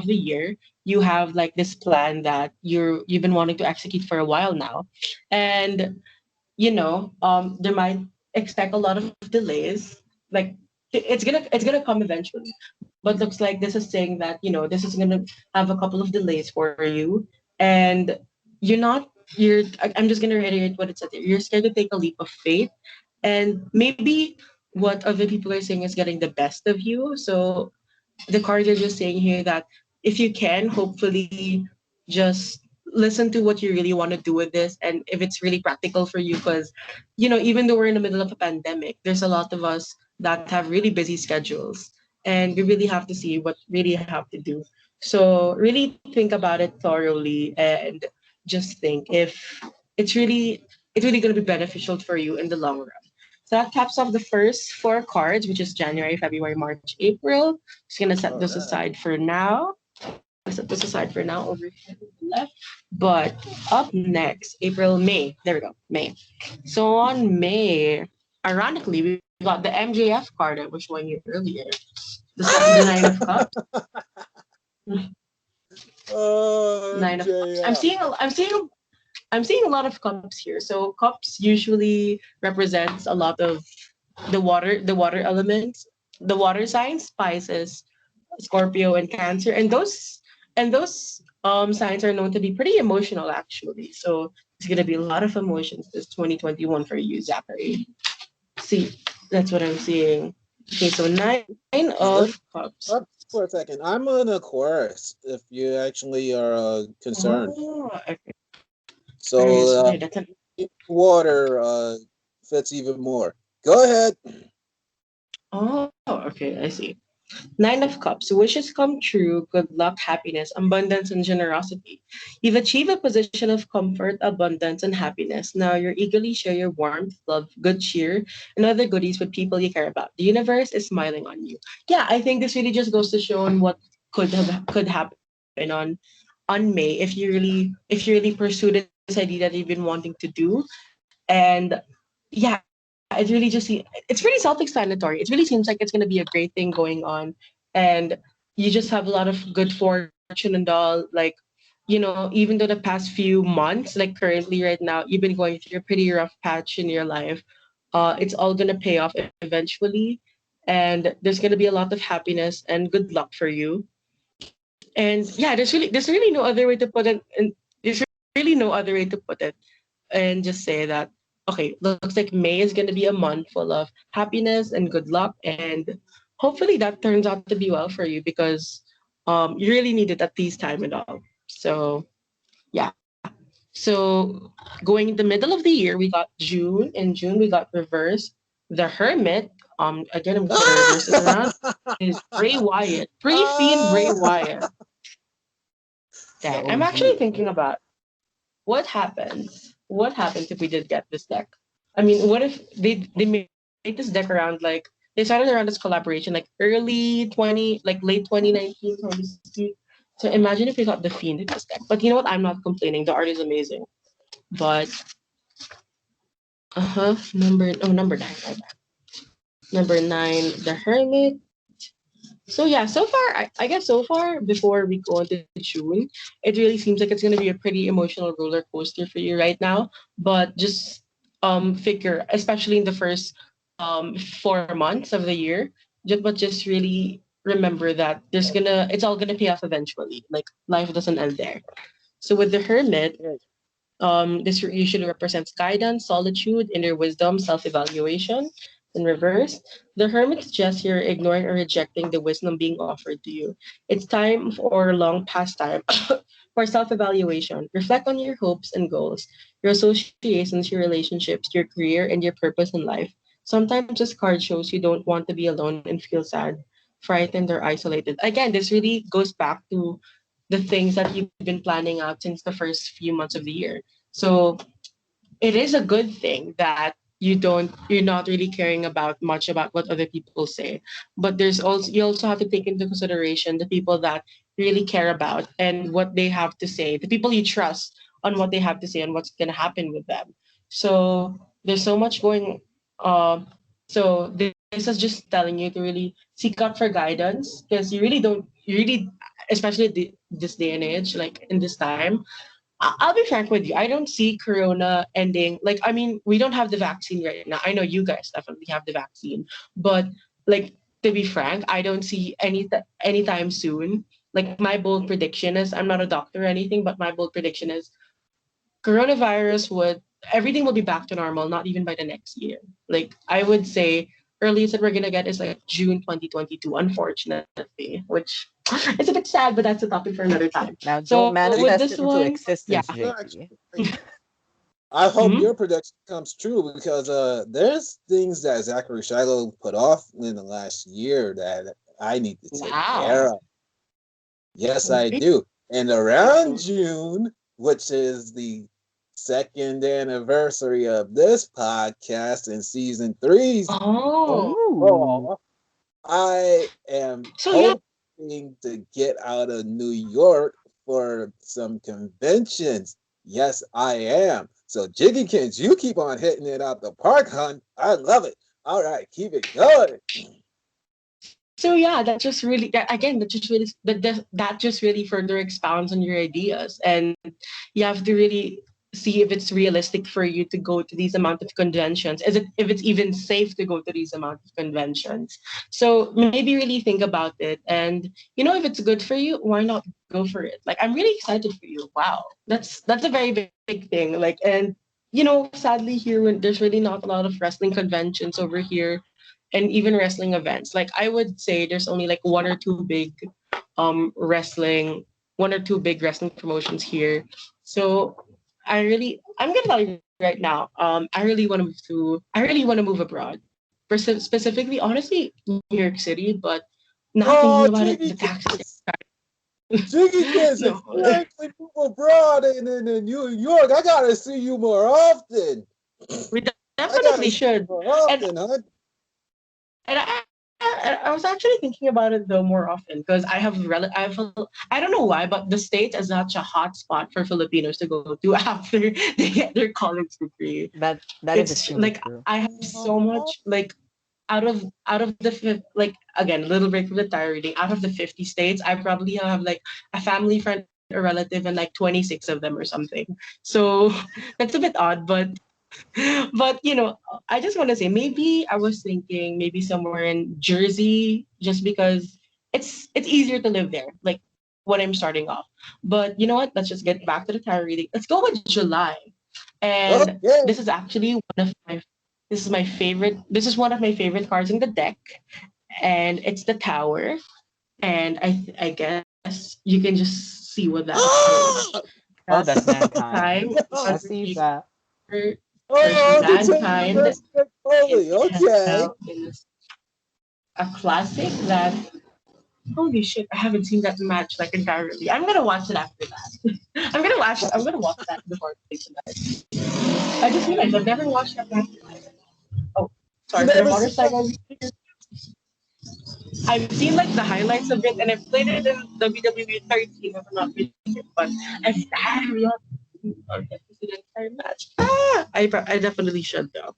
the year, you have like this plan that you've been wanting to execute for a while now, and there might expect a lot of delays. Like, it's gonna come eventually, but looks like this is saying that this is gonna have a couple of delays for you, and you're not I'm just gonna reiterate what it said there. You're scared to take a leap of faith, and maybe what other people are saying is getting the best of you. So the cards are just saying here that if you can, hopefully just listen to what you really want to do with this, and if it's really practical for you, because even though we're in the middle of a pandemic, there's a lot of us that have really busy schedules, and we really have to see what really have to do. So really think about it thoroughly, and just think if it's really going to be beneficial for you in the long run. So that caps off the first four cards, which is January, February, March, April. Just gonna set All those right. aside for now. Gonna set those aside for now over here to the left. But up next, April, May. There we go, May. So on May, ironically, we got the MJF card that was showing you earlier. The Nine of Cups. Oh, Nine of Cups. I'm MJF. seeing. I'm seeing a lot of cups here. So cups usually represents a lot of the water elements, the water signs, Pisces, Scorpio, and Cancer, and those signs are known to be pretty emotional actually. So it's gonna be a lot of emotions this 2021 for you, Zachary. See, that's what I'm seeing. Okay, so nine of Let me cups. stop for a second. I'm an Aquarius. If you actually are concerned, Oh, okay. so Okay, that's an water fits even more. Go ahead. oh, okay, I see. Nine of Cups, wishes come true, good luck, happiness, abundance, and generosity. You've achieved a position of comfort, abundance, and happiness. Now you're eagerly share your warmth, love, good cheer, and other goodies with people you care about. The universe is smiling on you. Yeah, I think this really just goes to show on what could happen on May if you really pursue this idea that you've been wanting to do. And yeah, it really just it's pretty self-explanatory. It really seems like it's going to be a great thing going on, and you just have a lot of good fortune and all. Like, even though the past few months, like currently right now, you've been going through a pretty rough patch in your life. It's all gonna pay off eventually, and there's gonna be a lot of happiness and good luck for you. And yeah, there's really no other way to put it, and there's really no other way to put it and just say that, okay, looks like May is going to be a month full of happiness and good luck, and hopefully that turns out to be well for you because you really need it at this time and all. So yeah, so going in the middle of the year, we got June. In June, we got reverse the Hermit. Again, I'm just gonna reverse this around. Is Bray Wyatt, Bray Fiend Bray Ah! Wyatt. The That I'm actually OG. thinking about what happens? What happens if we did get this deck? I mean, what if they made this deck around like they started around this collaboration like early 20 like late 2019 2016. So imagine if we got the Fiend in this deck. But you know what? I'm not complaining. The art is amazing. But number nine. My bad. Number nine, the Hermit. So yeah, so far I guess so far before we go into June, it really seems like it's gonna be a pretty emotional roller coaster for you right now. But just figure, especially in the first 4 months of the year, just really remember that it's all gonna pay off eventually. Like life doesn't end there. So with the Hermit, this usually represents guidance, solitude, inner wisdom, self evaluation. In reverse, the hermit suggests you're ignoring or rejecting the wisdom being offered to you. It's time or long past time for self evaluation. Reflect on your hopes and goals, your associations, your relationships, your career, and your purpose in life. Sometimes this card shows you don't want to be alone and feel sad, frightened, or isolated. Again, this really goes back to the things that you've been planning out since the first few months of the year. So it is a good thing that you're not really caring about much about what other people say, but you also have to take into consideration the people that you really care about and what they have to say, the people you trust on what they have to say and what's going to happen with them. So there's so much going uh, so this is just telling you to really seek out for guidance because you really, especially this day and age, like in this time, I'll be frank with you. I don't see Corona ending. Like, I mean, we don't have the vaccine right now. I know you guys definitely have the vaccine, but like to be frank, I don't see anytime soon. Like my bold prediction is, I'm not a doctor or anything, but my bold prediction is coronavirus would everything will be back to normal, not even by the next year. Like I would say earliest that we're gonna get is like June 2022, unfortunately, which it's a bit sad, but that's a topic for another time. Now don't So with this manifest it into one, yeah. existence, No, actually, JP. I hope Hmm? your prediction comes true because there's things that Zachary Shiloh put off in the last year that I need to take care Wow. of. Yes, I Okay. do. And around June, which is the second anniversary of this podcast in season three's Oh. Ooh. fall, I am So yeah. hoping to get out of New York for some conventions. Yes, I am. So Jiggykins, you keep on hitting it out the park, hon. I love it. All right, keep it going. So yeah, that just really that just really further expounds on your ideas, and you have to really see if it's realistic for you to go to these amount of conventions. Is it if it's even safe to go to these amount of conventions? So maybe really think about it, and if it's good for you, why not go for it? Like, I'm really excited for you. Wow, that's a very big thing. Like, and sadly here, when there's really not a lot of wrestling conventions over here, and even wrestling events. Like, I would say there's only like one or two big wrestling promotions here. So I'm gonna tell you right now. I really want to move abroad. Specifically, honestly, New York City. But now thinking Oh, about it, the Jiggy taxes. Kids. Jiggy Kids, if No, you actually move abroad in New York, I gotta see you more often. we I gotta definitely see you should. more And often, huh? and I was actually thinking about it though more often because I don't know why, but the States is such a hot spot for Filipinos to go to after they get their college degree. That is It's extremely like true. I have so much, like, out of the like, again, a little break from the tire reading. Out of the 50 states, I probably have like a family friend, a relative, and like 26 of them or something. So that's a bit odd, but I just want to say, maybe I was thinking maybe somewhere in Jersey, just because it's easier to live there, like when I'm starting off. But you know what? Let's just get back to the tarot reading. Let's go with July. And Okay. this is actually my favorite. This is one of my favorite cards in the deck, and it's the Tower. And I guess you can just see what that holds. That's Oh, that's time mankind. I see underneath that. versus Oh, the Taylor mankind. Respect It Holy. Okay. is a classic that, holy shit, I haven't seen that match like entirely. I'm gonna watch it after that. I'm gonna watch that before I play tonight. I just realized I've never watched that match. Oh, You sorry for the never seen that? motorcycle. I've seen like the highlights of it, and I've played it in WWE 13 if I'm not mistaken, but I really don't get to see the entire match. I definitely should though.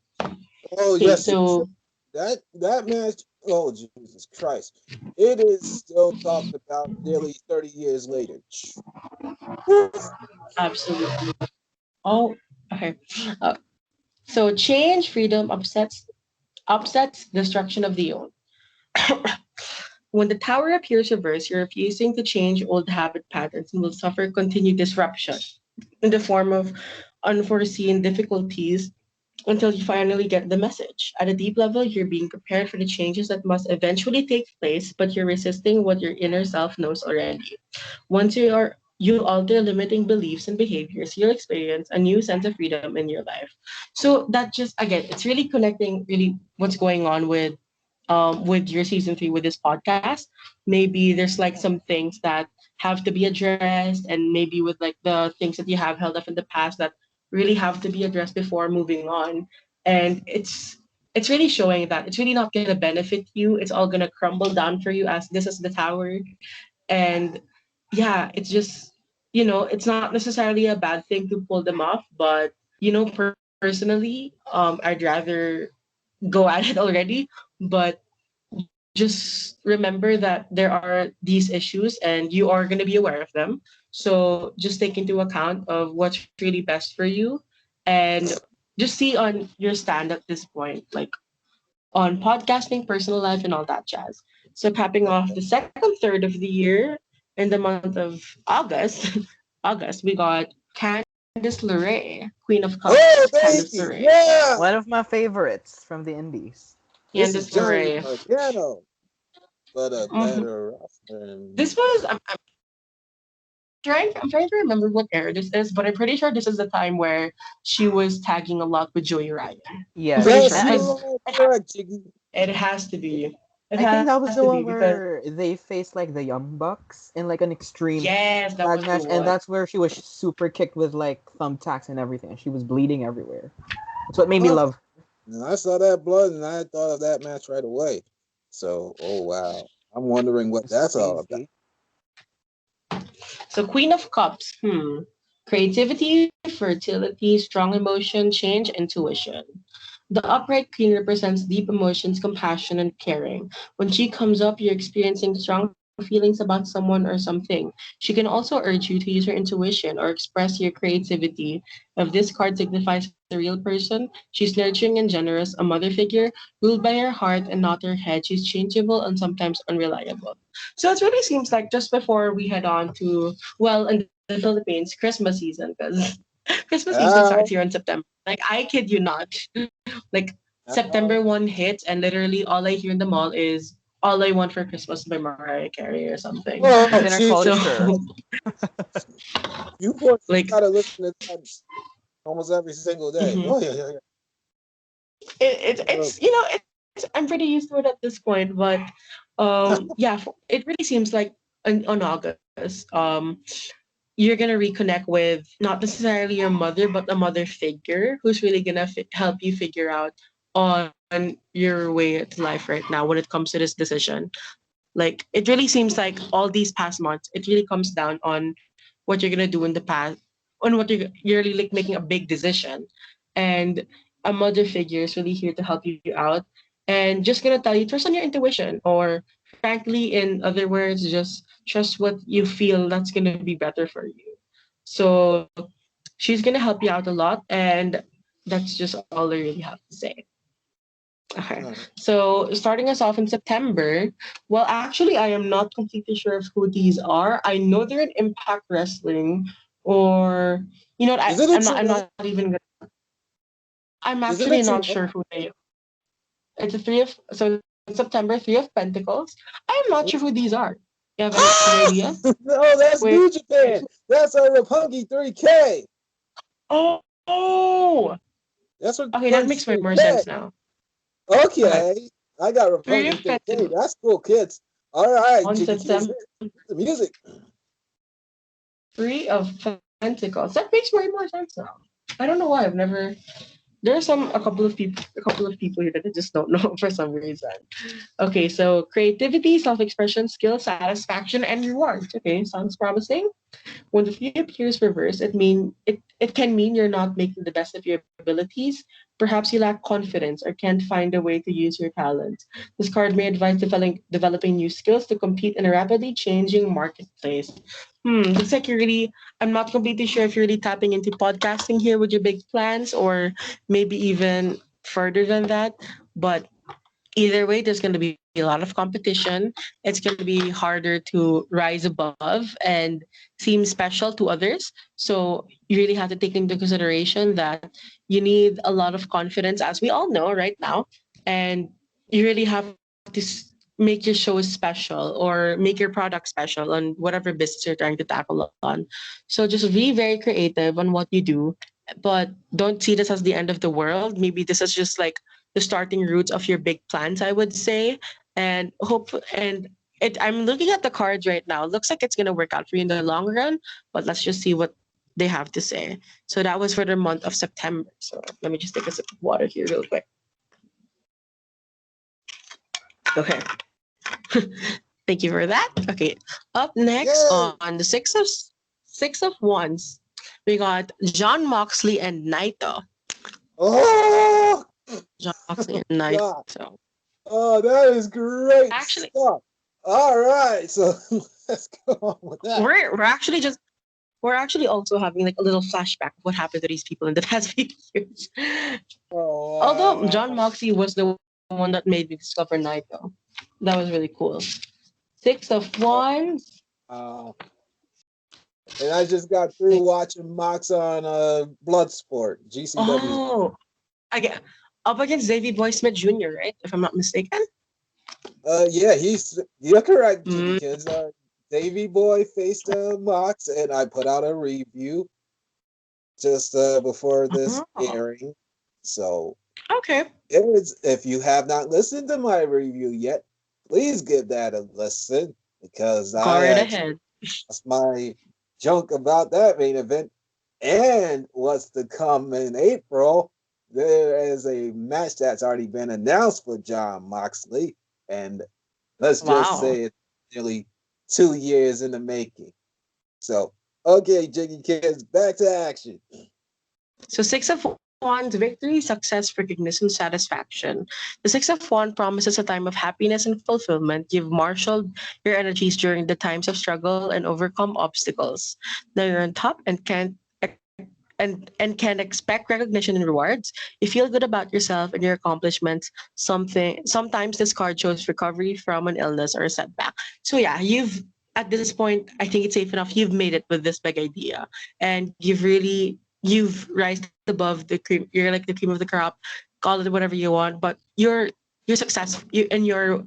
Oh, Okay, yes. so That match, oh, Jesus Christ. It is still talked about nearly 30 years later. Whew. absolutely. Oh, okay. Uh, so change, freedom, upsets, destruction of the old. When the tower appears reversed, you're refusing to change old habit patterns and will suffer continued disruption in the form of unforeseen difficulties until you finally get the message. At a deep level, you're being prepared for the changes that must eventually take place, but you're resisting what your inner self knows already. Once you alter limiting beliefs and behaviors, you'll experience a new sense of freedom in your life. So that just, again, it's really connecting really what's going on with your season 3 with this podcast. Maybe there's like some things that have to be addressed, and maybe with like the things that you have held up in the past that really have to be addressed before moving on. And it's really showing that it's really not going to benefit you. It's all going to crumble down for you, as this is the tower. And yeah, it's just, it's not necessarily a bad thing to pull them off, but personally, I'd rather go at it already. But just remember that there are these issues and you are going to be aware of them. So just take into account of what's really best for you, and just see on your stand at this point, like on podcasting, personal life, and all that jazz. So capping off the second third of the year in the month of August, August, we got Candice LeRae, Queen of Cups. Oh, Candice baby. LeRae. Yeah. One of my favorites from the indies. This is Candice Johnny LeRae. Gargano, but a Mhm. better wrestler. This was I'm trying to remember what era this is, but I'm pretty sure this is the time where she was tagging a lot with Joey Ryan. I'm pretty Yes. sure Yes, And you I because are correct, Jiggy. it has to be. It I think has that to was be the one because where they faced like the Young Bucks in like an extreme yes, that tag was the match, and one. that's where she was super kicked with like thumbtacks and everything. She was bleeding everywhere. That's what made me Oh, love. and I saw that blood and I thought of that match right away. So, oh wow. I'm wondering what It's that's all about. crazy. So Queen of Cups, creativity, fertility, strong emotion, change, intuition. The upright queen represents deep emotions, compassion, and caring. When she comes up, you're experiencing strong feelings about someone or something. She can also urge you to use your intuition or express your creativity. If this card signifies a real person, she's nurturing and generous, a mother figure, ruled by her heart and not her head. She's changeable and sometimes unreliable. So it really seems like just before we head on to, well, in the Philippines, Christmas season, because Christmas season starts here Ow, in September. Like, I kid you not. Like, ow. September 1 hits, and literally all I hear in the mall is All I Want for Christmas by Mariah Carey or something. Oh, Dinner So, culture. you boys like, gotta listen to that almost every single day. mhm. Oh yeah, yeah, yeah. I'm pretty used to it at this point, but yeah, it really seems like on August, you're gonna reconnect with not necessarily your mother, but a mother figure who's really gonna help you figure out on your way to life right now when it comes to this decision. Like, it really seems like all these past months, it really comes down on what you're gonna do in the past, on what you're really like making a big decision, and a mother figure is really here to help you out, and just gonna tell you trust on your intuition, or frankly, in other words, just trust what you feel that's gonna be better for you. So she's gonna help you out a lot, and that's just all I really have to say. Okay. Alright. So starting us off in September, well, actually, I am not completely sure of who these are. I know they're in Impact Wrestling, or you know what? Is it a I'm trio? not even gonna. I'm Is it actually a not trio? sure who they. It's a three of so it's September, Three of Pentacles. I am not sure who these are. You have any idea? No, that's Wait. New Japan. That's a Roppongi 3K. Oh. That's what Okay, that Roppongi makes way more 3K. sense now. Okay. Okay, I got Three Roppongi of 3K. Pentacles That's cool, kids. All right, on Jiggy Kids, September. the music. Three of Pentacles. That makes way more sense now. I don't know why. I've never. There are a couple of people here that I just don't know for some reason. Okay, so creativity, self-expression, skill, satisfaction, and rewards. Okay, sounds promising. When the three appears reversed, it can mean you're not making the best of your abilities. Perhaps you lack confidence or can't find a way to use your talent. This card may advise developing new skills to compete in a rapidly changing marketplace. Looks like I'm not completely sure if you're really tapping into podcasting here with your big plans, or maybe even further than that. But either way, there's going to be a lot of competition. It's going to be harder to rise above and seem special to others. So you really have to take into consideration that you need a lot of confidence, as we all know right now. And you really have to make your show special or make your product special on whatever business you're trying to tackle on. So just be very creative on what you do, but don't see this as the end of the world. Maybe this is just like the starting roots of your big plans, I would say. And I'm looking at the cards right now. It looks like it's gonna work out for you in the long run, but let's just see what they have to say. So that was for the month of September. So let me just take a sip of water here real quick. Okay. Thank you for that. Okay. Up next Yay! on the six of wands, we got John Moxley and Naito. Oh, John Moxley and God. Naito. Oh, that is great Actually, stuff. All right, so let's go on with that. we're actually also having like a little flashback of what happened to these people in the past few years. Although Oh, John Moxley was the one that made me discover Naito. That was really cool. Six of Wands. wow. And I just got through watching Mox on Bloodsport, GCW. Oh, I get up against Davey Boy Smith Jr., right? If I'm not mistaken. Yeah, you're correct, Jiggy Mm, Kids. Davy Boy faced Mox, and I put out a review just before this oh, airing. So okay. if you have not listened to my review yet, please give that a listen because Go I right actually ahead. that's my joke about that main event. And what's to come in April, there is a match that's already been announced for John Moxley. And let's just Wow. say it's nearly 2 years in the making. So, okay, Jiggy Kids, back to action. So Six of Wands, victory, success, recognition, satisfaction. The Six of Wands promises a time of happiness and fulfillment. You've marshaled your energies during the times of struggle and overcome obstacles. Now you're on top and can expect recognition and rewards. You feel good about yourself and your accomplishments. Sometimes this card shows recovery from an illness or a setback. So yeah, you've at this point, I think it's safe enough. You've made it with this big idea, and you've rised above the cream. You're like the cream of the crop. Call it whatever you want, but you're successful. You in your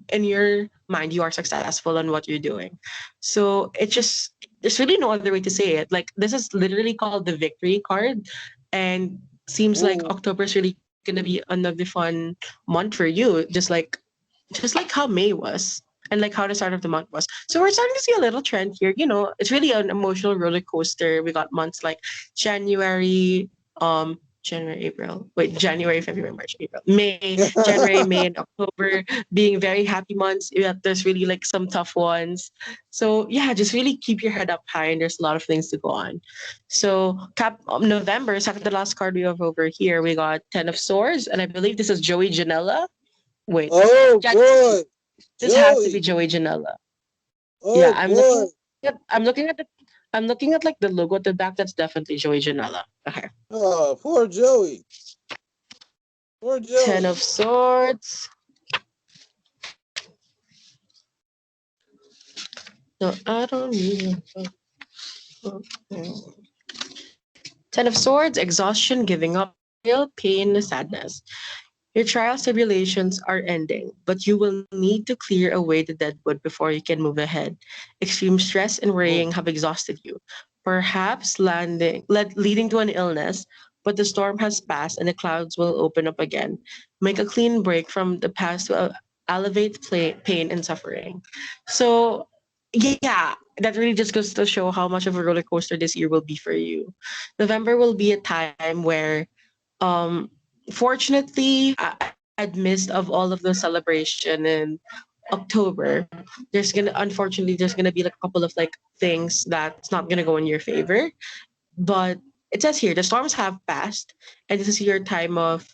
mind, you are successful on what you're doing. So it just there's really no other way to say it. Like this is literally called the victory card, and seems like Ooh. October is really gonna be another fun month for you. Just like how May was. And like how the start of the month was. So we're starting to see a little trend here. It's really an emotional roller coaster. We got months like January, January, February, March, April, May, January, May, and October being very happy months. Yeah, there's really like some tough ones. So yeah, just really keep your head up high, and there's a lot of things to go on. So November, second to last card we have over here, we got Ten of Swords, and I believe this is Joey Janela. Wait, Oh yeah, boy, this has to be Joey. Joey Janela. Yeah, Oh boy. I'm looking at like the logo at the back. That's definitely Joey Janela. Okay. Oh, poor Joey. Poor Ten Joey. of Swords. No, I don't need. Ten of Swords, exhaustion, giving up, real pain, sadness. Your trials tribulations are ending, but you will need to clear away the dead wood before you can move ahead. Extreme stress and Oh, worrying have exhausted you, perhaps leading to an illness, but the storm has passed and the clouds will open up again. Make a clean break from the past to elevate pain and suffering. So, yeah, that really just goes to show how much of a roller coaster this year will be for you. November will be a time where um fortunately, amidst of all of the celebration in October, unfortunately there's gonna be like a couple of like things that's not gonna go in your favor. But it says here the storms have passed, and this is your time of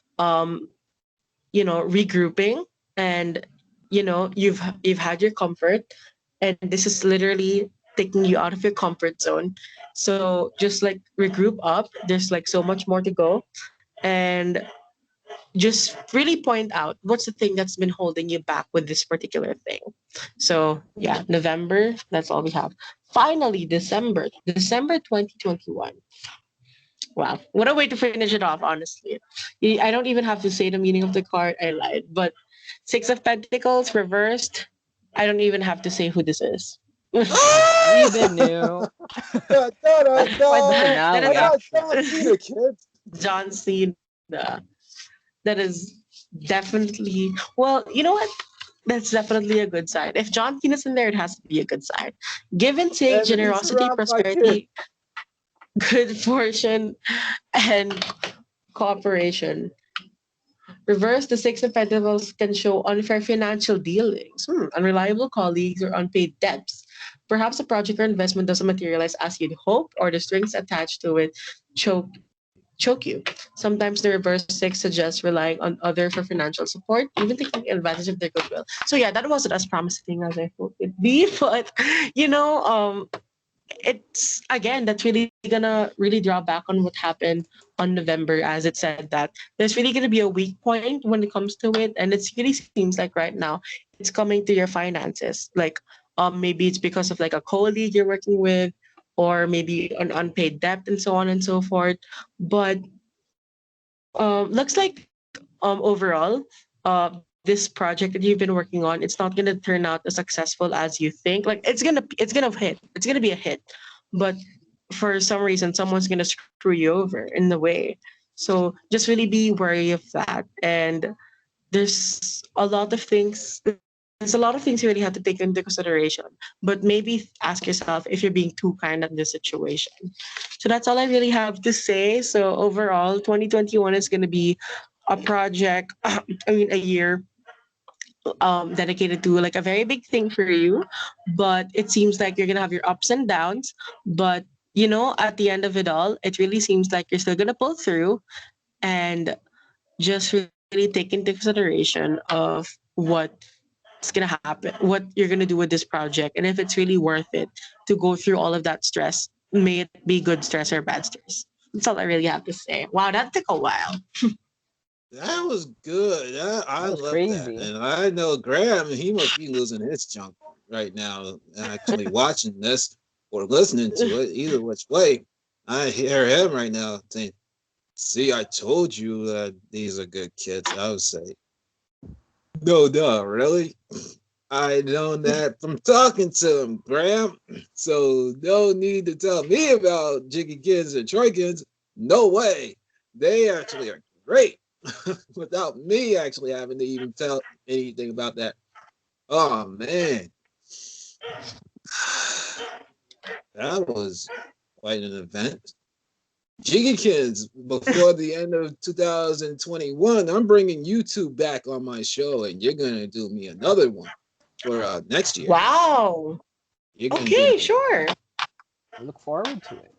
regrouping, and you've had your comfort, and this is literally taking you out of your comfort zone. So just like regroup up. There's like so much more to go, and just really point out what's the thing that's been holding you back with this particular thing. So yeah, November, that's all we have. Finally, December 2021. Wow, what a way to finish it off, honestly. I don't even have to say the meaning of the card, I lied. But Six of Pentacles reversed, I don't even have to say who this is. We even knew. da, da, da, Quite the da. That finale, I is got actually. John Cena, kids. John Cena. That is definitely, well, you know what? That's definitely a good sign. If John Cena's in there, it has to be a good sign. Give and take, And he's generosity, surrounded by kids. prosperity, good fortune, and cooperation. Reverse, the Six of Pentacles can show unfair financial dealings, unreliable colleagues, or unpaid debts. Perhaps a project or investment doesn't materialize as you'd hoped, or the strings attached to it choke you. Sometimes the reverse six suggests relying on other for financial support, even taking advantage of their goodwill. So yeah, that wasn't as promising as I hoped it'd be, but you know, it's again that's really gonna really draw back on what happened on November, as it said that there's really gonna be a weak point when it comes to it, and it really seems like right now it's coming to your finances. Like maybe it's because of like a colleague you're working with, or maybe an unpaid debt and so on and so forth. But looks like overall, this project that you've been working on, it's not gonna turn out as successful as you think. Like it's gonna hit. It's gonna be a hit, but for some reason, someone's gonna screw you over in the way. So just really be wary of that. And there's a lot of things. There's a lot of things you really have to take into consideration. But maybe ask yourself if you're being too kind at this situation. So that's all I really have to say. So overall, 2021 is going to be a project, a year dedicated to like a very big thing for you. But it seems like you're going to have your ups and downs. But, at the end of it all, it really seems like you're still going to pull through. and just really take into consideration of what's gonna happen, what you're gonna do with this project, and if it's really worth it to go through all of that stress, may it be good stress or bad stress. That's all I really have to say. Wow, that took a while. That was good. I That was love that. crazy. And I know Graham, he must be losing his junk right now, actually watching this or listening to it, either which way. I hear him right now saying, see, I told you that these are good kids. I would say, no, no, really? I know that from talking to him, Graham. So no need to tell me about Jiggykins and Troykins. No way. They actually are great without me actually having to even tell anything about that. Oh man. That was quite an event. Jiggykins, before the end of 2021, I'm bringing you two back on my show, and you're gonna do me another one for next year. Wow. You're gonna do Okay, me, sure. I look forward to it.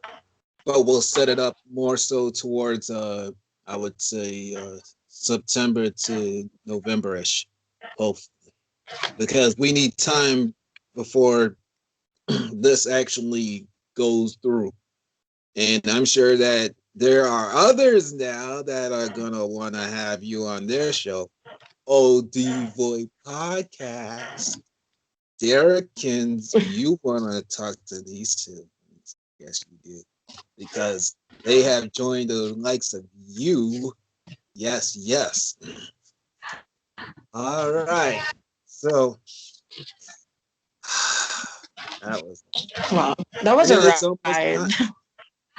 but we'll set it up more so towards I would say September to November-ish, both, because we need time before this actually goes through. And I'm sure that there are others now that are gonna want to have you on their show. OD Void Podcast. Derekins, you want to talk to these two? Yes, you do, because they have joined the likes of you. Yes, yes. All right. So that was. Wow, that was And a it's almost ride. time.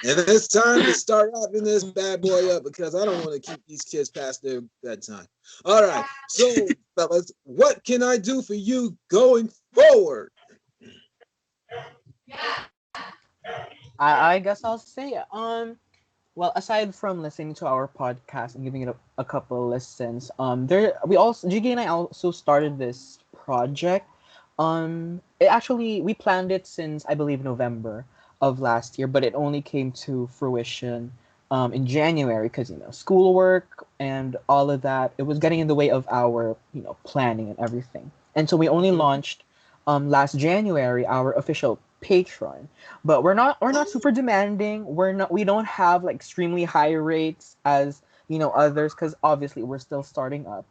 And it's time to start wrapping this bad boy up because I don't want to keep these kids past their bedtime. All right. So, fellas, what can I do for you going forward? I guess I'll say well, aside from listening to our podcast and giving it a couple listens, there we also Jiggy and I also started this project. It actually we planned it since I believe November of last year, but it only came to fruition in January because schoolwork and all of that. It was getting in the way of our planning and everything, and so we only launched last January our official Patreon, but we're not super demanding. We don't have like extremely high rates as others because obviously we're still starting up.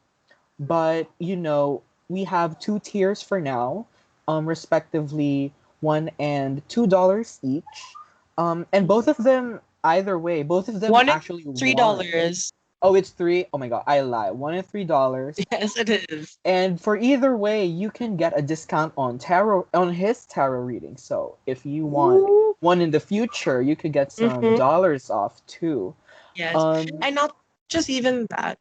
But we have two tiers for now, respectively $1 and $2 each. And both of them, either way, both of them One is actually three won. dollars. Oh, it's three. Oh my god, I lie. $1 and $3. Yes, it is. And for either way, you can get a discount on his tarot reading. So if you want Ooh. one in the future, you could get some Mhm. dollars off too. Yes, Um, and not just even that.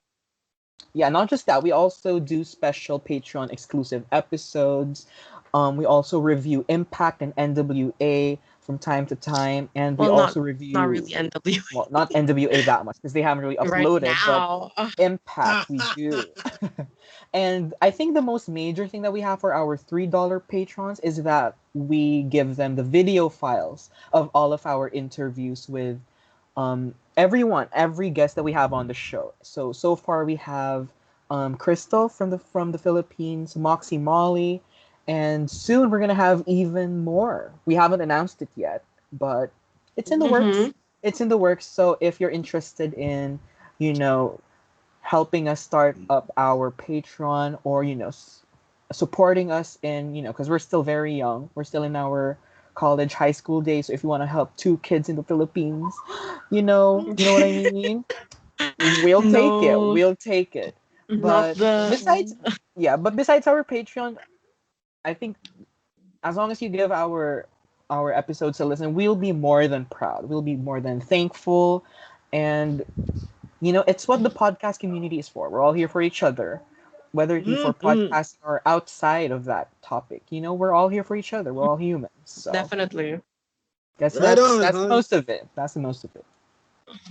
yeah, not just that, we also do special Patreon exclusive episodes. We also review Impact and NWA from time to time, and we Well, not also not review, really NW well, not NWA that much because they haven't really right uploaded, but now. Impact we do. And I think the most major thing that we have for our $3 patrons is that we give them the video files of all of our interviews with every guest that we have on the show. So far we have Crystal from the Philippines, Moxie Molly, and soon we're gonna have even more. We haven't announced it yet, but it's in the works. Mm-hmm. It's in the works. So if you're interested in, you know, helping us start up our Patreon, or supporting us in, because we're still very young, we're still in our college, high school days. So if you want to help two kids in the Philippines, you know what I mean. We'll take it. No, We'll take it. not But the. besides, yeah, but besides our Patreon, I think as long as you give our episodes a listen, we'll be more than proud. We'll be more than thankful, and it's what the podcast community is for. We're all here for each other, whether it be for Mhm. podcasting or outside of that topic. We're all here for each other. We're all humans. So Definitely. guess Right that's on, that's the hon. most of it. That's the most of it.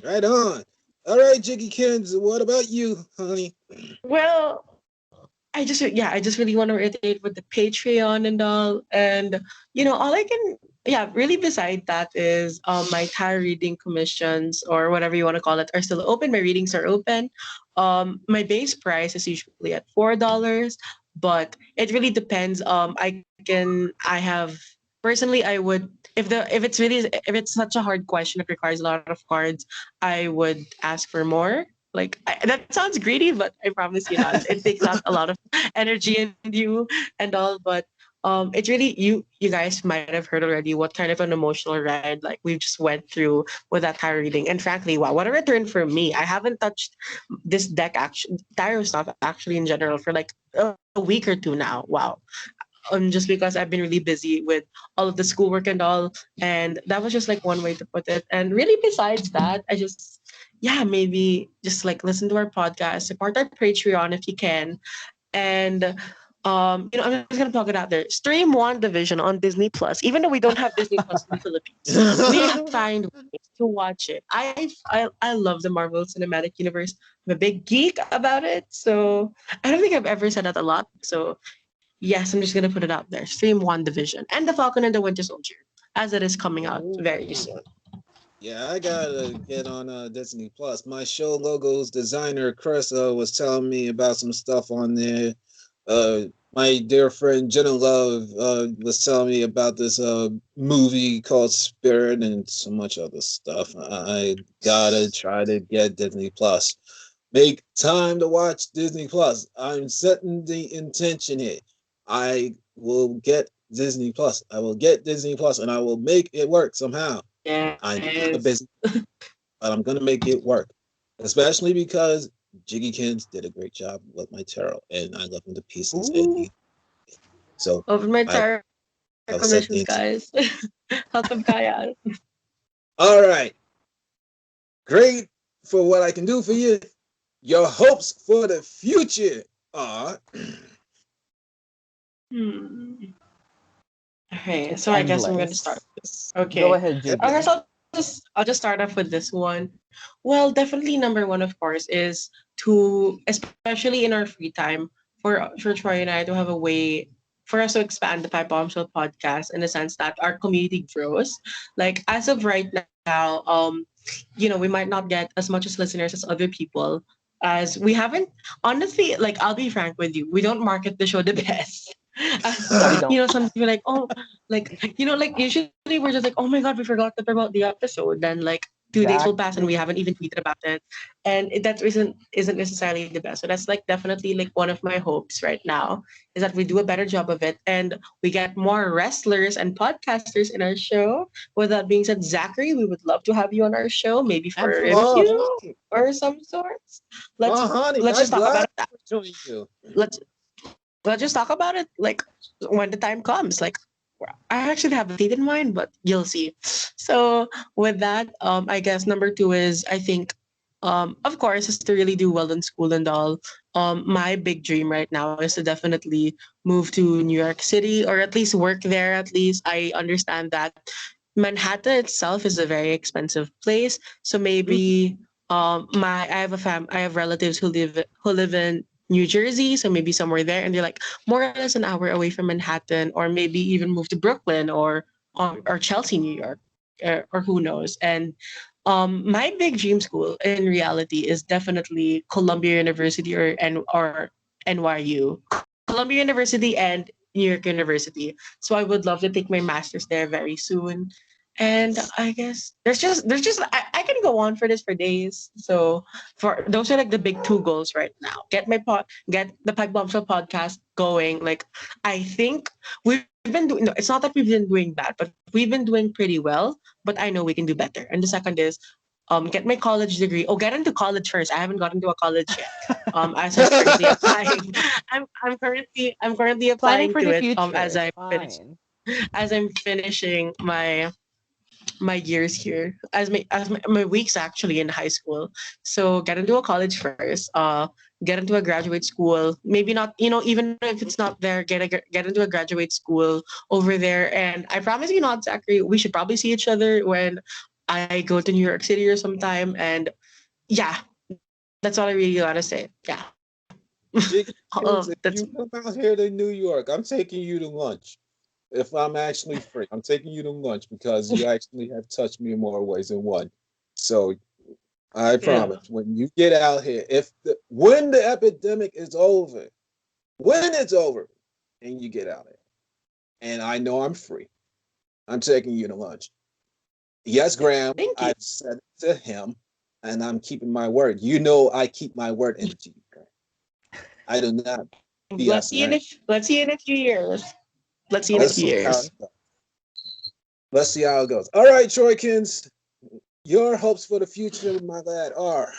Right on. All right, Jiggykins, what about you, honey? Well, I just really want to reiterate with the Patreon and all, and all I can yeah, really beside that is my tarot reading commissions or whatever you want to call it are still open. My readings are open. My base price is usually at $4, but it really depends. I have personally I would if it's such a hard question, it requires a lot of cards, I would ask for more. That sounds greedy, but I promise you not. It takes out a lot of energy in you and all, but it's really you guys might have heard already what kind of an emotional ride like we just went through with that tarot reading. And frankly, wow, what a return for me. I haven't touched this deck actually tarot stuff actually in general for like a week or two now. Wow. Just because I've been really busy with all of the schoolwork and all. And that was just like one way to put it. And really besides that, I just yeah, maybe just like listen to our podcast, support our Patreon if you can. And I'm just gonna plug it out there. Stream One Division on Disney Plus. Even though we don't have Disney Plus in the Philippines, we find ways to watch it. I love the Marvel Cinematic Universe. I'm a big geek about it. So I don't think I've ever said that a lot. So yes, I'm just gonna put it out there. Stream One Division and The Falcon and the Winter Soldier, as it is coming out very soon. Yeah, I gotta get on Disney Plus. My show logos designer Chris was telling me about some stuff on there. My dear friend Jenna Love was telling me about this movie called Spirit and so much other stuff. I gotta try to get Disney Plus. Make time to watch Disney Plus. I'm setting the intention here. I will get Disney Plus. I will get Disney Plus, and I will make it work somehow. I know I'm Yes. busy, but I'm gonna make it work. Especially because Jiggykins did a great job with my tarot, and I love him to pieces. And Ooh, so open my I tarot have set the commissions, intent. guys. Help them kaya. All right, great for what I can do for you. Your hopes for the future are. Hmm. Okay, It's so I guess I'm gonna start. endless. Go Okay. ahead, I Jiggy. guess I'll just start off with this one. Well, definitely number one, of course, is to especially in our free time for Troy and I to have a way for us to expand the Pipe Bombshell podcast in the sense that our community grows. Like as of right now, we might not get as much as listeners as other people as we haven't honestly, like I'll be frank with you, we don't market the show the best. We don't. Some people are like, oh, like usually we're just like, oh my god, we forgot to promote the episode. Then like 2 days will pass and we Exactly. haven't even tweeted about it, and that isn't necessarily the best. So that's like definitely like one of my hopes right now is that we do a better job of it and we get more wrestlers and podcasters in our show. With that being said, Zachary, we would love to have you on our show, maybe for a Oh, review Absolutely. or some sorts. Let's honey, let's I'm just talk glad about it. to join you. Let's let's just talk about it like when the time comes. Like I actually have a date in mind, but you'll see. So with that, I guess number two is I think, of course, is to really do well in school and all. My big dream right now is to definitely move to New York City or at least work there. At least I understand that Manhattan itself is a very expensive place, so maybe my I have relatives who live in New Jersey, so maybe somewhere there, and they're like more or less an hour away from Manhattan, or maybe even move to Brooklyn or Chelsea, New York, or who knows. And my big dream school in reality is definitely Columbia University or NYU, Columbia University and New York University. So I would love to take my master's there very soon. And I guess there's just I can go on for this for days. So for those are like the big two goals right now. Get the Pipe Bombshell podcast going. Like I think we've been doing. No, it's not that we've been doing bad, but we've been doing pretty well. But I know we can do better. And the second is get my college degree. Oh, get into college first. I haven't gotten to a college yet. As I'm currently applying, I'm currently Planning applying for to the it. future. As I finish Fine. as I'm finishing my years here as my weeks actually in high school. So get into a college first. Get into a graduate school. Maybe not, even if it's not there, get into a graduate school over there. And I promise you not, Zachary, we should probably see each other when I go to New York City or sometime. And yeah, that's all I really gotta say. Yeah. Jiggykins, if That's you come out here to New York, I'm taking you to lunch. if I'm actually free. I'm taking you to lunch because you actually have touched me in more ways than one. So I Yeah. promise, when you get out here, when the epidemic is over, when it's over, and you get out here, and I know I'm free, I'm taking you to lunch. Yes, Graham, Thank you. I've said it to him, and I'm keeping my word. You know, I keep my word, MGB Graham. I do not Let's BS see in around. a let's see in a few years. Let's see in a Let's few see how years. it goes. Let's see how it goes. All right, Troykins, your hopes for the future, my lad, are.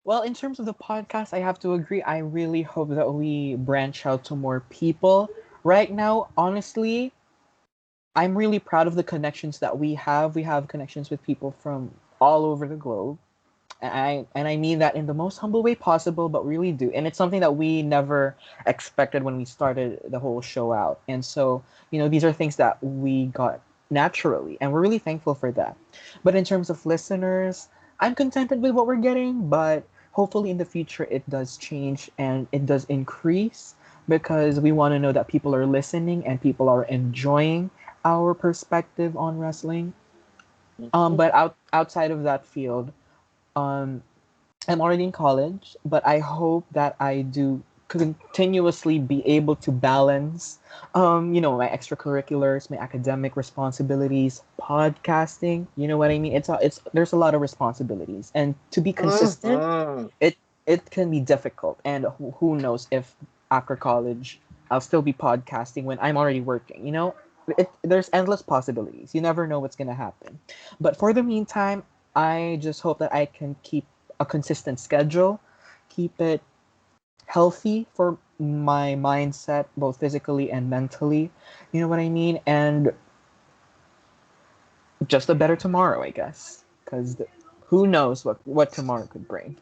Well, in terms of the podcast, I have to agree. I really hope that we branch out to more people. Right now, honestly, I'm really proud of the connections that we have. We have connections with people from all over the globe. And I mean that in the most humble way possible, but really do. And it's something that we never expected when we started the whole show out. And so, these are things that we got naturally, and we're really thankful for that. But in terms of listeners, I'm contented with what we're getting, but hopefully in the future it does change and it does increase because we want to know that people are listening and people are enjoying our perspective on wrestling. But outside of that field, um, I'm already in college, but I hope that I do continuously be able to balance, my extracurriculars, my academic responsibilities, podcasting. You know what I mean? It's there's a lot of responsibilities, and to be consistent, Uh-huh. it it can be difficult. And who knows if after college I'll still be podcasting when I'm already working. There's endless possibilities. You never know what's gonna happen. But for the meantime, I just hope that I can keep a consistent schedule, keep it healthy for my mindset, both physically and mentally. You know what I mean? And just a better tomorrow, I guess. Because who knows what tomorrow could bring.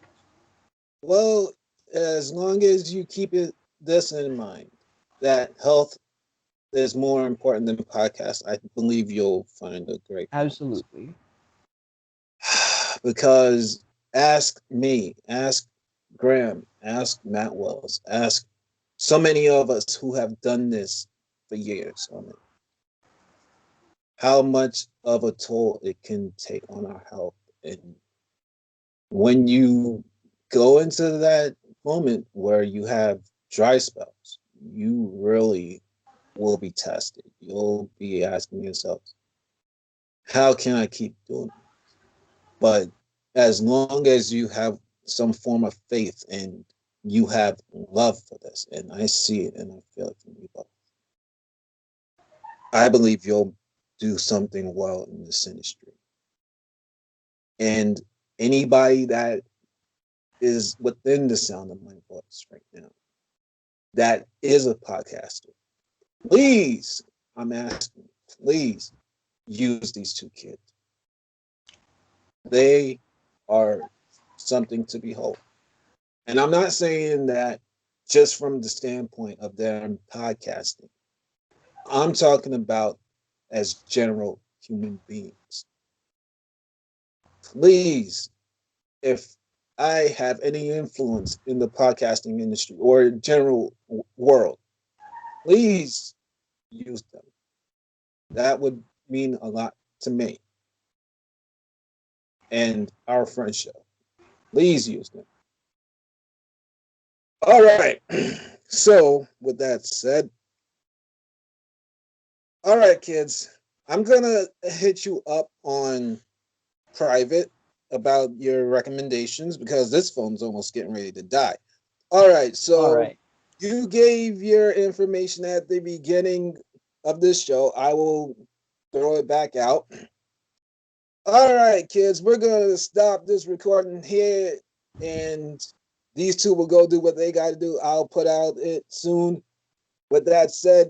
Well, as long as you keep this in mind, that health is more important than podcasts, I believe you'll find a great balance. Absolutely. Because ask me, ask Graham, ask Matt Wells, ask so many of us who have done this for years on it, how much of a toll it can take on our health. And when you go into that moment where you have dry spells, you really will be tested. You'll be asking yourself, how can I keep doing it? But as long as you have some form of faith and you have love for this, and I see it and I feel it from you both, I believe you'll do something well in this industry. And anybody that is within the sound of my voice right now that is a podcaster, please, I'm asking, please use these two kids. They are something to behold. And I'm not saying that just from the standpoint of them podcasting. I'm talking about as general human beings. Please, if I have any influence in the podcasting industry or general world, please use them. That would mean a lot to me and our friendship. Please use them. All right. So, with that said, all right, kids, I'm going to hit you up on private about your recommendations because this phone's almost getting ready to die. All right, All so right. you gave your information at the beginning of this show. I will throw it back out. All right, kids, we're going to stop this recording here and these two will go do what they got to do. I'll put out it soon. With that said,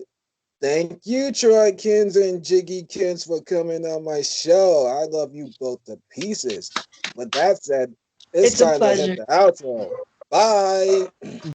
thank you, Troykins and Jiggykins, for coming on my show. I love you both to pieces. With that said, it's It's a time to hit pleasure. the outro. Bye.